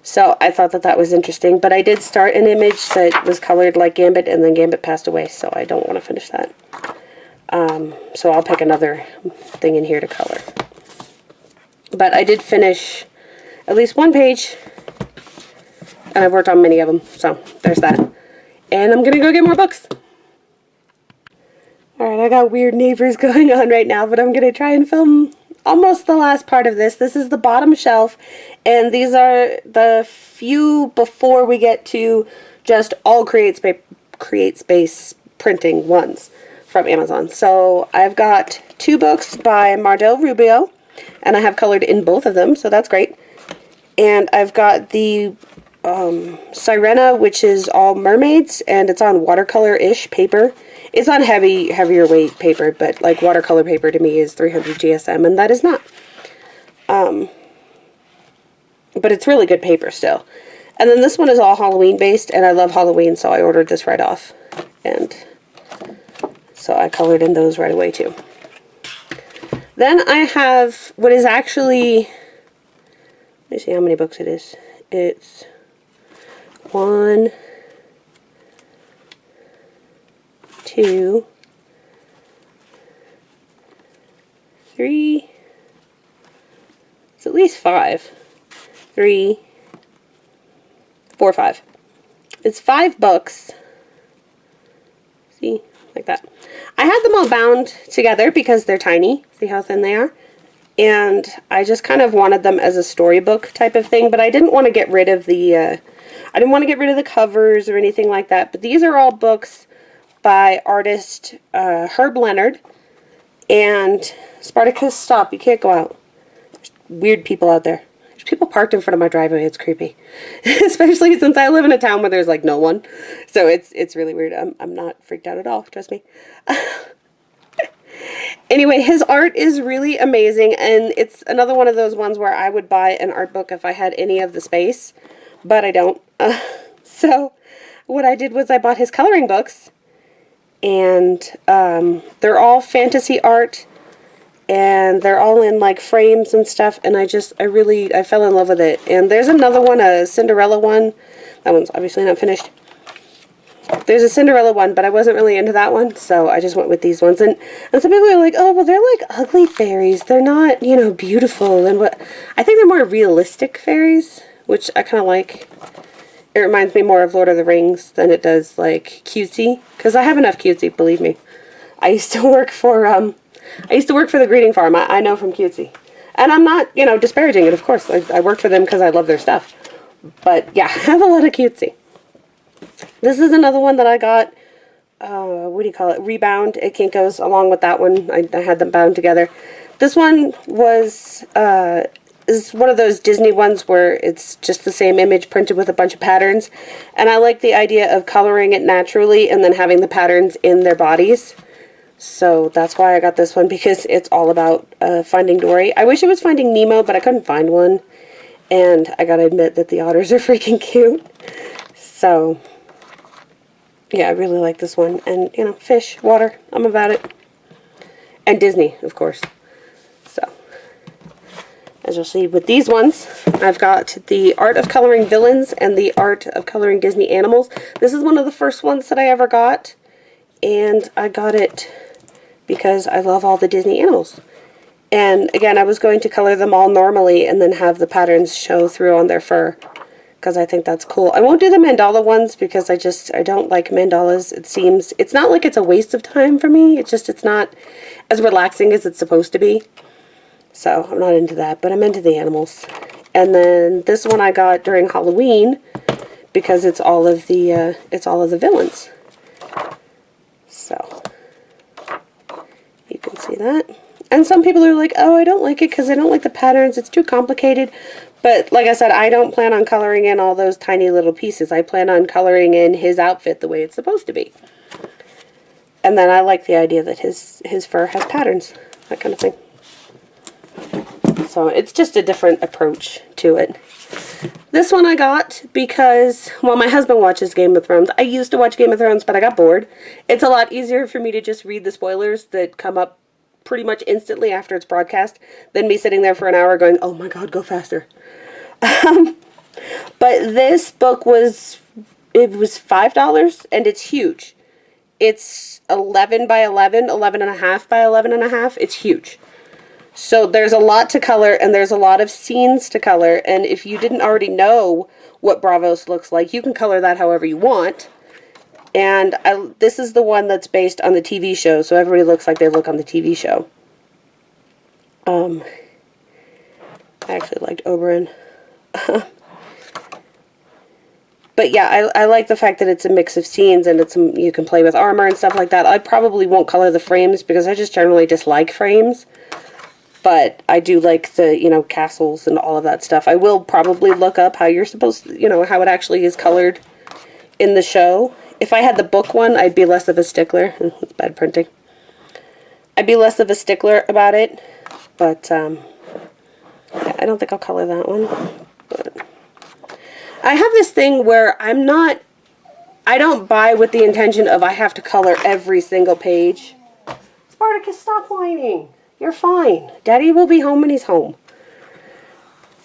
So I thought that that was interesting, but I did start an image that was colored like Gambit, and then Gambit passed away, so I don't want to finish that. So I'll pick another thing in here to color. But I did finish at least one page, and I've worked on many of them, so there's that. And I'm gonna go get more books. Alright, I got weird neighbors going on right now, but I'm gonna try and film almost the last part of this. This is the bottom shelf, and these are the few before we get to just all Create Space printing ones from Amazon. So I've got 2 books by Mardel Rubio, and I have colored in both of them, so that's great. And I've got the Sirena, which is all mermaids, and it's on watercolor-ish paper. It's on heavier weight paper, but like watercolor paper to me is 300 GSM, and that is not. But it's really good paper still. And then this one is all Halloween based, and I love Halloween, so I ordered this right off. And so I colored in those right away too. Then I have what is actually, let me see how many books it is. It's 1, 2, 3, it's at least 5. 3, 4, 5. It's 5 books. See, like that. I had them all bound together because they're tiny. See how thin they are? And I just kind of wanted them as a storybook type of thing, but I didn't want to get rid of the, I didn't want to get rid of the covers or anything like that. But these are all books by artist Herb Leonard and Spartacus. Stop! You can't go out. There's weird people out there. There's people parked in front of my driveway. It's creepy, especially since I live in a town where there's like no one. So it's really weird. I'm not freaked out at all. Trust me. Anyway, his art is really amazing, and it's another one of those ones where I would buy an art book if I had any of the space, but I don't. So what I did was I bought his coloring books, and they're all fantasy art, and they're all in like frames and stuff, and I fell in love with it. And there's another one, a Cinderella one. That one's obviously not finished. There's a Cinderella one, but I wasn't really into that one, so I just went with these ones. And some people are like, oh, well, they're like ugly fairies. They're not, you know, beautiful. And what I think they're more realistic fairies, which I kind of like. It reminds me more of Lord of the Rings than it does like cutesy, because I have enough cutesy, believe me. I used to work for the Greeting Farm. I know from cutesy, and I'm not, you know, disparaging it. Of course, I worked for them because I love their stuff. But yeah, I have a lot of cutesy. This is another one that I got, what do you call it, Rebound. It goes along with that one. I had them bound together. This one was, is one of those Disney ones where it's just the same image printed with a bunch of patterns. And I like the idea of coloring it naturally and then having the patterns in their bodies. So that's why I got this one, because it's all about Finding Dory. I wish it was Finding Nemo, but I couldn't find one. And I gotta admit that the otters are freaking cute. So yeah, I really like this one. And, you know, fish, water, I'm about it. And Disney, of course. So, as you'll see with these ones, I've got the Art of Coloring Villains and the Art of Coloring Disney Animals. This is one of the first ones that I ever got, and I got it because I love all the Disney animals. And again, I was going to color them all normally and then have the patterns show through on their fur, because I think that's cool. I won't do the mandala ones because I don't like mandalas. It's not like it's a waste of time for me. It's not as relaxing as it's supposed to be. So I'm not into that, but I'm into the animals. And then this one I got during Halloween because it's all of the villains. So you can see that. And some people are like, oh, I don't like it because I don't like the patterns. It's too complicated. But like I said, I don't plan on coloring in all those tiny little pieces. I plan on coloring in his outfit the way it's supposed to be. And then I like the idea that his fur has patterns, that kind of thing. So it's just a different approach to it. This one I got because, well, my husband watches Game of Thrones. I used to watch Game of Thrones, but I got bored. It's a lot easier for me to just read the spoilers that come up pretty much instantly after it's broadcast than me sitting there for an hour going, oh my god, go faster. But this book was $5 and it's huge. It's 11 by 11, 11 and a half by 11 and a half. It's huge. So there's a lot to color and there's a lot of scenes to color, and if you didn't already know what Bravos looks like, you can color that however you want. And this is the one that's based on the TV show, so everybody looks like they look on the TV show. I actually liked Oberyn. But yeah, I like the fact that it's a mix of scenes and you can play with armor and stuff like that. I probably won't color the frames because I just generally dislike frames. But I do like the, castles and all of that stuff. I will probably look up how you're supposed to, how it actually is colored in the show. If I had the book one, I'd be less of a stickler. It's bad printing. I'd be less of a stickler about it. But, I don't think I'll color that one. But I have this thing where I don't buy with the intention of I have to color every single page. Spartacus, stop whining. You're fine. Daddy will be home when he's home.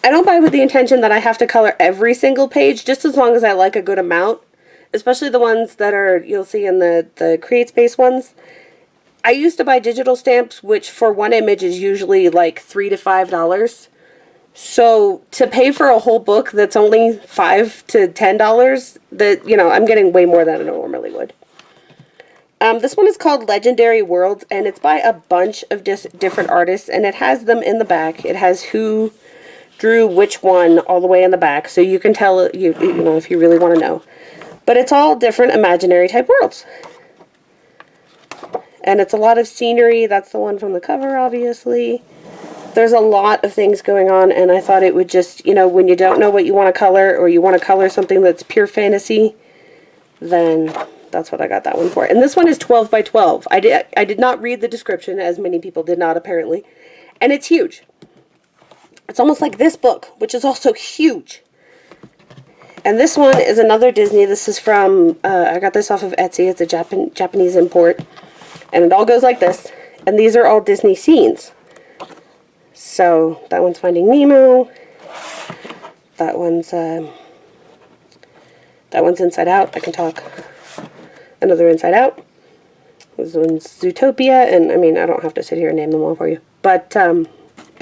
I don't buy with the intention that I have to color every single page, just as long as I like a good amount. Especially the ones that are, you'll see in the Create Space ones. I used to buy digital stamps, which for one image is usually like $3 to $5. So to pay for a whole book that's only $5 to $10, I'm getting way more than I normally would. This one is called Legendary Worlds, and it's by a bunch of different artists, and it has them in the back. It has who drew which one all the way in the back, so you can tell, if you really want to know. But it's all different imaginary type worlds. And it's a lot of scenery. That's the one from the cover, obviously. There's a lot of things going on, and I thought it would just, when you don't know what you want to color, or you want to color something that's pure fantasy, then that's what I got that one for. And this one is 12 by 12. I did not read the description, as many people did not, apparently. And it's huge. It's almost like this book, which is also huge. And this one is another Disney. This is from, I got this off of Etsy. It's a Japanese import. And it all goes like this. And these are all Disney scenes. So, that one's Finding Nemo. That one's Inside Out. I can talk. Another Inside Out. This one's Zootopia. And, I don't have to sit here and name them all for you. But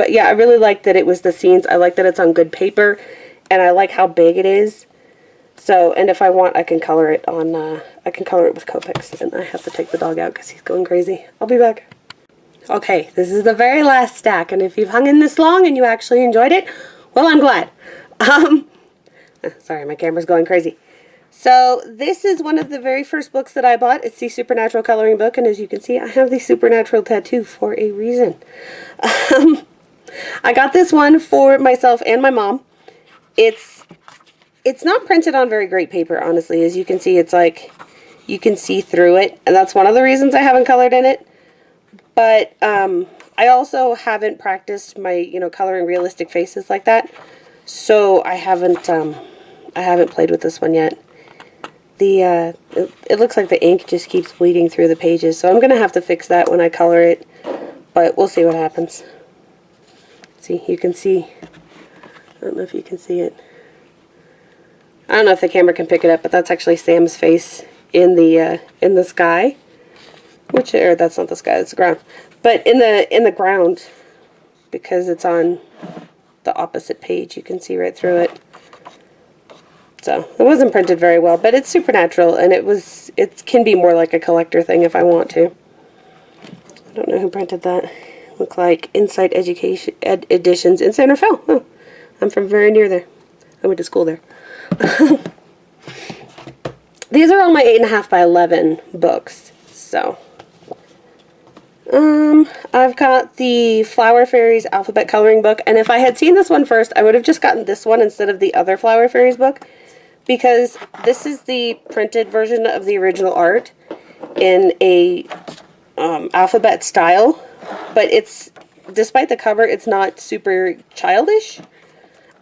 yeah, I really like that it was the scenes. I like that it's on good paper. And I like how big it is. So, and if I want, I can color it on, I can color it with Copics. And I have to take the dog out because he's going crazy. I'll be back. Okay, this is the very last stack. And if you've hung in this long and you actually enjoyed it, well, I'm glad. Sorry, my camera's going crazy. So, this is one of the very first books that I bought. It's the Supernatural coloring book. And as you can see, I have the Supernatural tattoo for a reason. I got this one for myself and my mom. It's not printed on very great paper, honestly. As you can see, it's like, you can see through it. And that's one of the reasons I haven't colored in it. But, I also haven't practiced my, coloring realistic faces like that. So, I haven't played with this one yet. It looks like the ink just keeps bleeding through the pages. So, I'm going to have to fix that when I color it. but we'll see what happens. See, you can see, I don't know if you can see it. I don't know if the camera can pick it up, but that's actually Sam's face in the sky. Which, or that's not the sky, it's the ground. But in the ground, because it's on the opposite page, you can see right through it. So, it wasn't printed very well, but it's supernatural, and it can be more like a collector thing if I want to. I don't know who printed that. Look like Insight Education Editions in Santa Fe. Oh, I'm from very near there. I went to school there. These are all my 8.5 by 11 books. So, I've got the Flower Fairies alphabet coloring book, and if I had seen this one first, I would have just gotten this one instead of the other Flower Fairies book, because this is the printed version of the original art in a alphabet style, but it's, despite the cover, it's not super childish.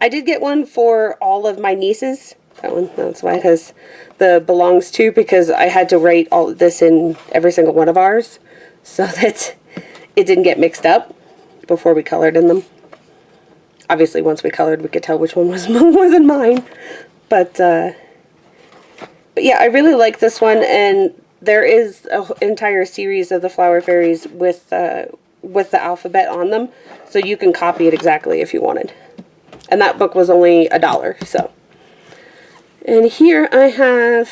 I did get one for all of my nieces. That one, that's why it has the belongs to, because I had to write all of this in every single one of ours so that it didn't get mixed up before we colored in them. Obviously, once we colored, we could tell which one was wasn't mine. But yeah, I really like this one, and there is an entire series of the Flower Fairies with the alphabet on them, so you can copy it exactly if you wanted. And that book was only $1, so. And here I have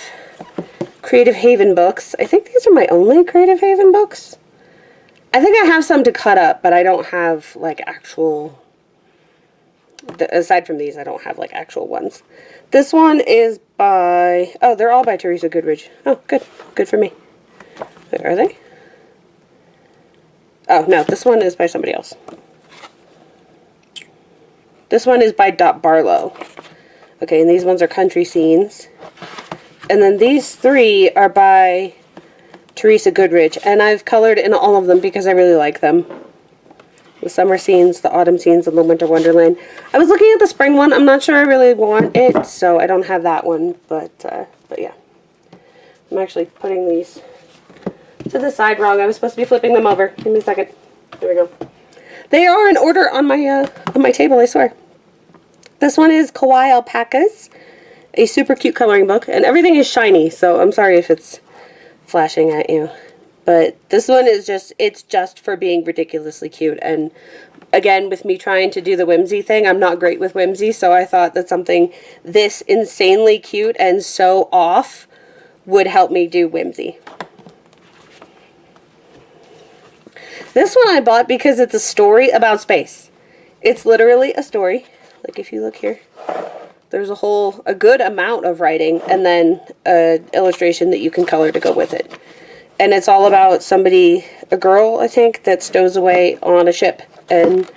Creative Haven books. I think these are my only Creative Haven books. I think I have some to cut up, but I don't have, like, actual... aside from these, I don't have, like, actual ones. This one is by... oh, they're all by Teresa Goodridge. Oh, good. Good for me. Wait, are they? Oh, no, this one is by somebody else. This one is by Dot Barlow. Okay, and these ones are Country Scenes. And then these three are by Teresa Goodridge. And I've colored in all of them because I really like them. The summer scenes, the autumn scenes, and the winter wonderland. I was looking at the spring one. I'm not sure I really want it, so I don't have that one. But yeah. I'm actually putting these to the side wrong. I was supposed to be flipping them over. Give me a second. There we go. They are in order on my table, I swear. This one is Kawaii Alpacas, a super cute coloring book, and everything is shiny, so I'm sorry if it's flashing at you. But this one is just, it's just for being ridiculously cute, and again, with me trying to do the whimsy thing, I'm not great with whimsy, so I thought that something this insanely cute and so off would help me do whimsy. This one I bought because it's a story about space. It's literally a story. Like if you look here, there's a good amount of writing and then an illustration that you can color to go with it. And it's all about somebody, a girl I think, that stows away on a ship and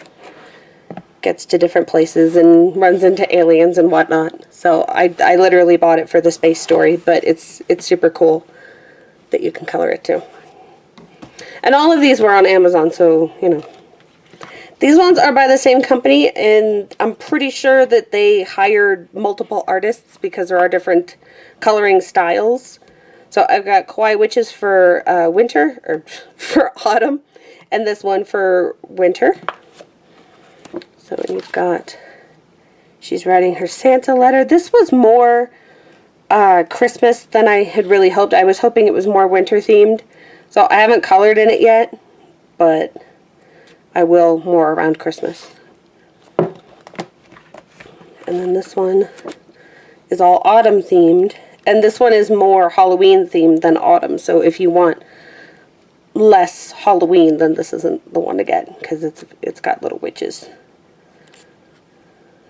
gets to different places and runs into aliens and whatnot. So I literally bought it for the space story, but it's super cool that you can color it too. And all of these were on Amazon, so, you know. These ones are by the same company, and I'm pretty sure that they hired multiple artists because there are different coloring styles. So I've got Kawaii Witches for winter, or for autumn, and this one for winter. So you've got, she's writing her Santa letter. This was more Christmas than I had really hoped. I was hoping it was more winter themed. So I haven't colored in it yet, but I will more around Christmas. And then this one is all autumn themed. And this one is more Halloween themed than autumn. So if you want less Halloween, then this isn't the one to get, because it's got little witches.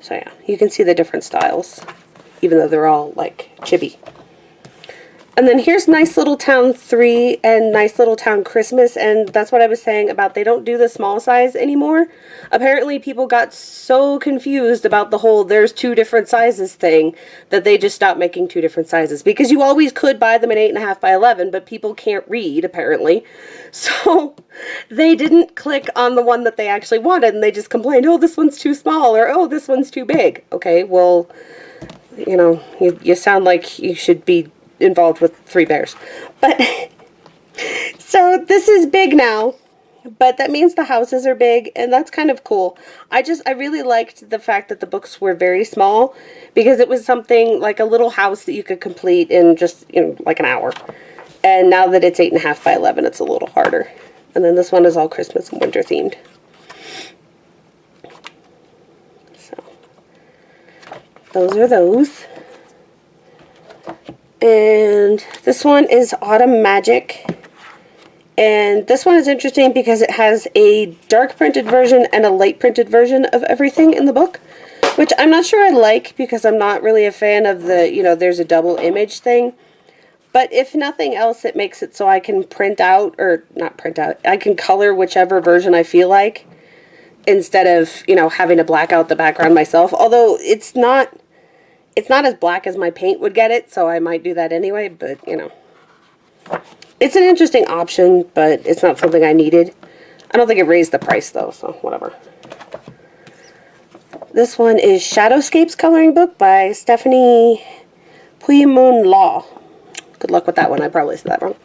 So yeah, you can see the different styles, even though they're all like chibi. And then here's Nice Little Town 3 and Nice Little Town Christmas, and that's what I was saying about they don't do the small size anymore. Apparently people got so confused about the whole there's two different sizes thing that they just stopped making two different sizes. Because you always could buy them in 8.5 by 11, but people can't read, apparently. So they didn't click on the one that they actually wanted, and they just complained, oh, this one's too small, or oh, this one's too big. Okay, well, you know, you sound like you should be involved with Three Bears. But so this is big now, but that means the houses are big, and that's kind of cool. I really liked the fact that the books were very small, because it was something like a little house that you could complete in just, like an hour. And now that it's 8.5 by 11, it's a little harder. And then this one is all Christmas and winter themed. So, those are those. And this one is Autumn Magic. And this one is interesting because it has a dark printed version and a light printed version of everything in the book, which I'm not sure I like because I'm not really a fan of the, there's a double image thing. But if nothing else, it makes it so I can print out, or not print out, I can color whichever version I feel like, instead of, having to black out the background myself. Although it's not as black as my paint would get it, so I might do that anyway, but, it's an interesting option, but it's not something I needed. I don't think it raised the price, though, so whatever. This one is Shadowscapes coloring book by Stephanie Puyimun Law. Good luck with that one. I probably said that wrong.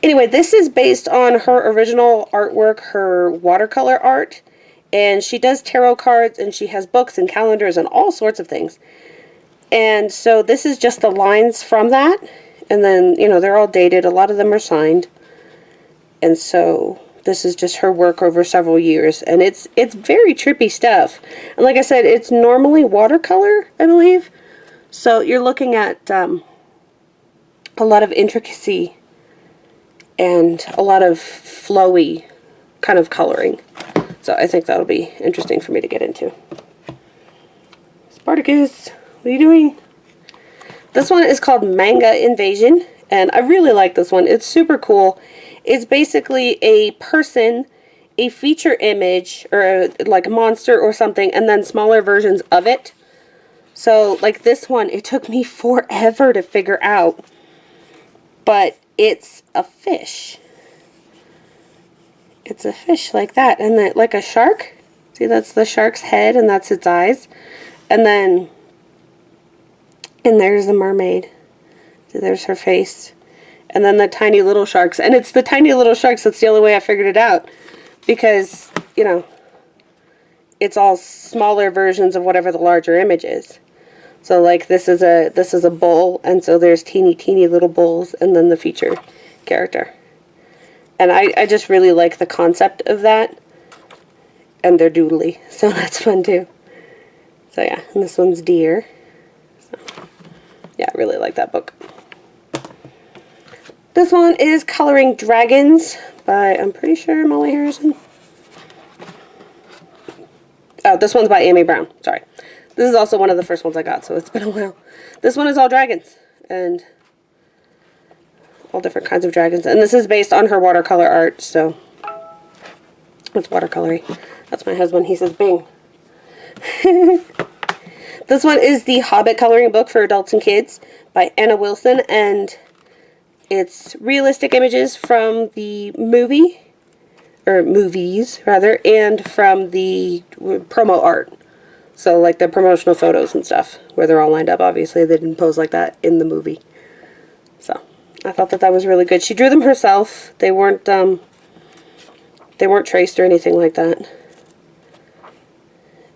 Anyway, this is based on her original artwork, her watercolor art. And she does tarot cards, and she has books and calendars and all sorts of things. And so this is just the lines from that. And then, they're all dated. A lot of them are signed. And so this is just her work over several years. And it's very trippy stuff. And like I said, it's normally watercolor, I believe. So you're looking at a lot of intricacy and a lot of flowy kind of coloring. So I think that'll be interesting for me to get into. Spartacus, what are you doing? This one is called Manga Invasion, and I really like this one. It's super cool. It's basically a person, a feature image, or like a monster or something, and then smaller versions of it. So, like this one, it took me forever to figure out, but it's a fish. It's a fish like that, and then like a shark. See, that's the shark's head, and that's its eyes. And there's the mermaid. So there's her face. And then the tiny little sharks. And it's the tiny little sharks that's the only way I figured it out. Because, it's all smaller versions of whatever the larger image is. So like this is a bull, and so there's teeny little bulls, and then the feature character. And I just really like the concept of that. And they're doodly, so that's fun too. So yeah, and this one's deer. So, yeah, I really like that book. This one is Coloring Dragons by, I'm pretty sure, Molly Harrison. Oh, this one's by Amy Brown. Sorry. This is also one of the first ones I got, so it's been a while. This one is all dragons, and all different kinds of dragons. And this is based on her watercolor art, so it's watercolory. That's my husband. He says, bing. This one is the Hobbit coloring book for adults and kids by Anna Wilson, and it's realistic images from the movie, or movies, rather, and from the promo art. So, like the promotional photos and stuff, where they're all lined up. Obviously, they didn't pose like that in the movie. So, I thought that was really good. She drew them herself. They weren't traced or anything like that.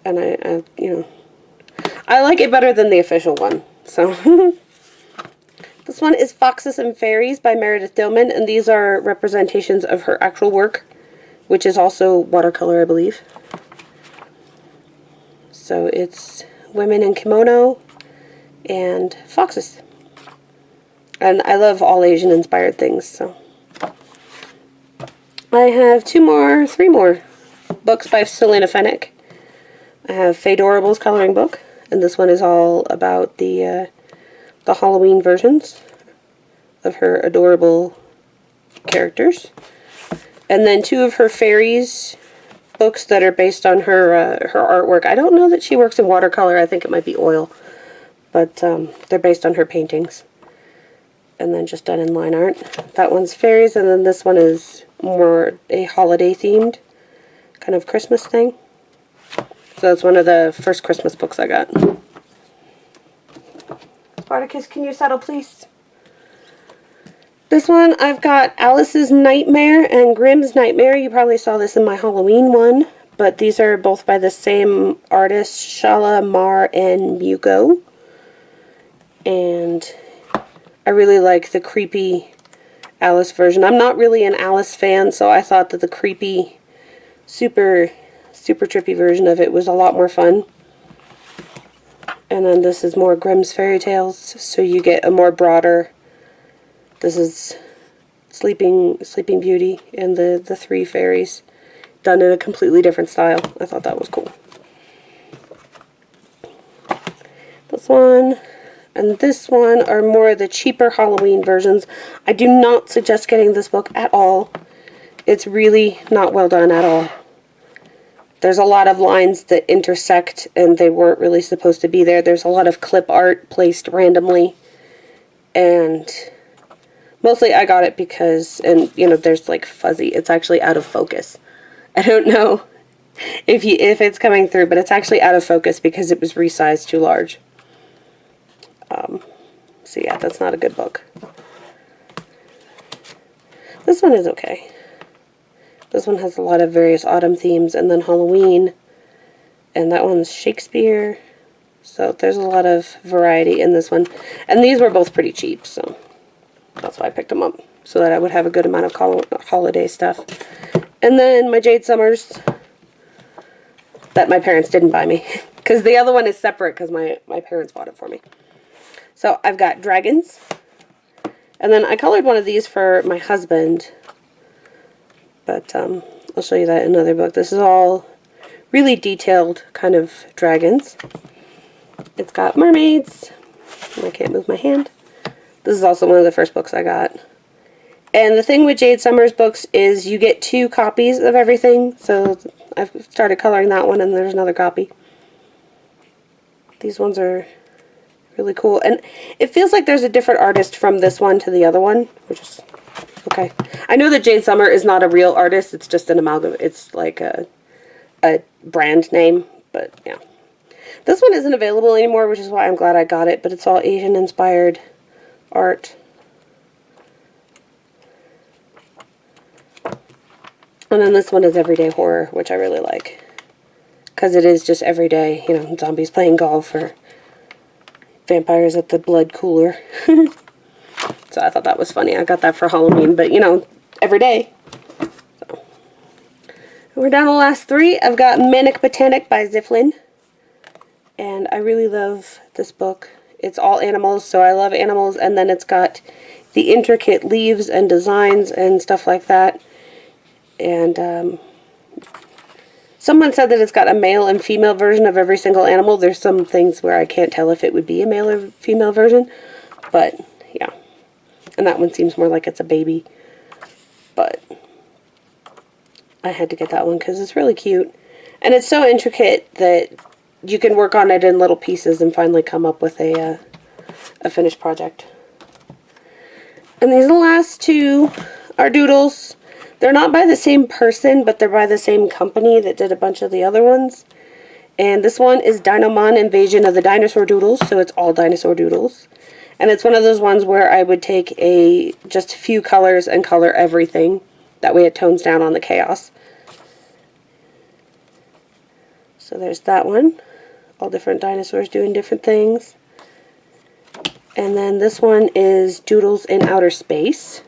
And I like it better than the official one. So, this one is Foxes and Fairies by Meredith Dillman, and these are representations of her actual work, which is also watercolor, I believe. So it's women in kimono and foxes. And I love all Asian inspired things, so. I have three more books by Selena Fennick. I have Fadorable's coloring book, and this one is all about the Halloween versions of her adorable characters. And then two of her fairies books that are based on her artwork. I don't know that she works in watercolor. I think it might be oil. But they're based on her paintings. And then just done in line art. That one's fairies, and then this one is more a holiday themed kind of Christmas thing. So that's one of the first Christmas books I got. Spartacus, can you settle, please? This one, I've got Alice's Nightmare and Grimm's Nightmare. You probably saw this in my Halloween one, but these are both by the same artist, Shala, Mar, and Mugo. And I really like the creepy Alice version. I'm not really an Alice fan, so I thought that the creepy, super trippy version of it was a lot more fun. And then this is more Grimm's Fairy Tales, so you get a more broader. This is Sleeping Beauty and the three fairies done in a completely different style. I thought that was cool. This one and this one are more of the cheaper Halloween versions. I do not suggest getting this book at all. It's really not well done at all. There's a lot of lines that intersect and they weren't really supposed to be there. There's a lot of clip art placed randomly. And mostly I got it because, and you know, there's like fuzzy. It's actually out of focus. I don't know if it's coming through, but it's actually out of focus because it was resized too large. So yeah, that's not a good book. This one is okay. This one has a lot of various autumn themes, and then Halloween, and that one's Shakespeare. So there's a lot of variety in this one. And these were both pretty cheap, so that's why I picked them up, so that I would have a good amount of holiday stuff. And then my Jade Summers that my parents didn't buy me, because the other one is separate because my parents bought it for me. So I've got dragons, and then I colored one of these for my husband, but I'll show you that in another book. This is all really detailed kind of dragons. It's got mermaids. I can't move my hand. This is also one of the first books I got. And the thing with Jade Summer's books is you get 2 copies of everything. So I've started coloring that one, and there's another copy. These ones are really cool. And it feels like there's a different artist from this one to the other one, which is okay. I know that Jade Summer is not a real artist. It's just an amalgam. It's like a brand name, but yeah. This one isn't available anymore, which is why I'm glad I got it, but it's all Asian-inspired art. And then this one is Everyday Horror, which I really like, because it is just everyday, you know, zombies playing golf or vampires at the blood cooler. So I thought that was funny. I got that for Halloween, but, you know, every day. So. We're down to the last 3. I've got Manic Botanic by Ziflin. And I really love this book. It's all animals, so I love animals. And then it's got the intricate leaves and designs and stuff like that. And someone said that it's got a male and female version of every single animal. There's some things where I can't tell if it would be a male or female version. But, yeah. And that one seems more like it's a baby. But I had to get that one because it's really cute. And it's so intricate that you can work on it in little pieces and finally come up with a finished project. And these last 2 are Doodles. They're not by the same person, but they're by the same company that did a bunch of the other ones. And this one is Dinomon Invasion of the Dinosaur Doodles, so it's all dinosaur doodles. And it's one of those ones where I would take just a few colors and color everything. That way it tones down on the chaos. So there's that one. All different dinosaurs doing different things. And then this one is Doodles in Outer Space.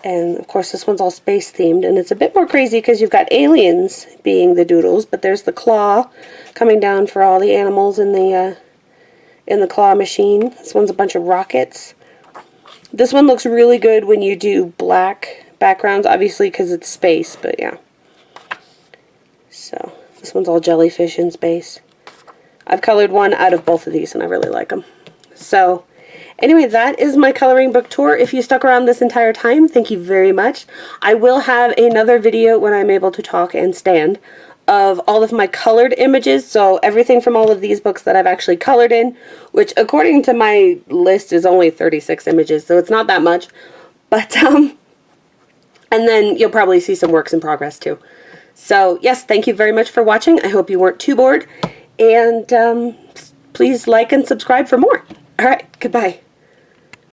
And of course this one's all space themed, and it's a bit more crazy because you've got aliens being the doodles, but there's the claw coming down for all the animals in the claw machine. This one's a bunch of rockets. This one looks really good when you do black backgrounds, obviously because it's space, but yeah. So this one's all jellyfish in space. I've colored one out of both of these and I really like them. So anyway, that is my coloring book tour. If you stuck around this entire time, thank you very much. I will have another video when I'm able to talk and stand of all of my colored images. So everything from all of these books that I've actually colored in, which according to my list is only 36 images, so it's not that much. But, and then you'll probably see some works in progress too. So yes, thank you very much for watching. I hope you weren't too bored. And please like and subscribe for more. All right, goodbye.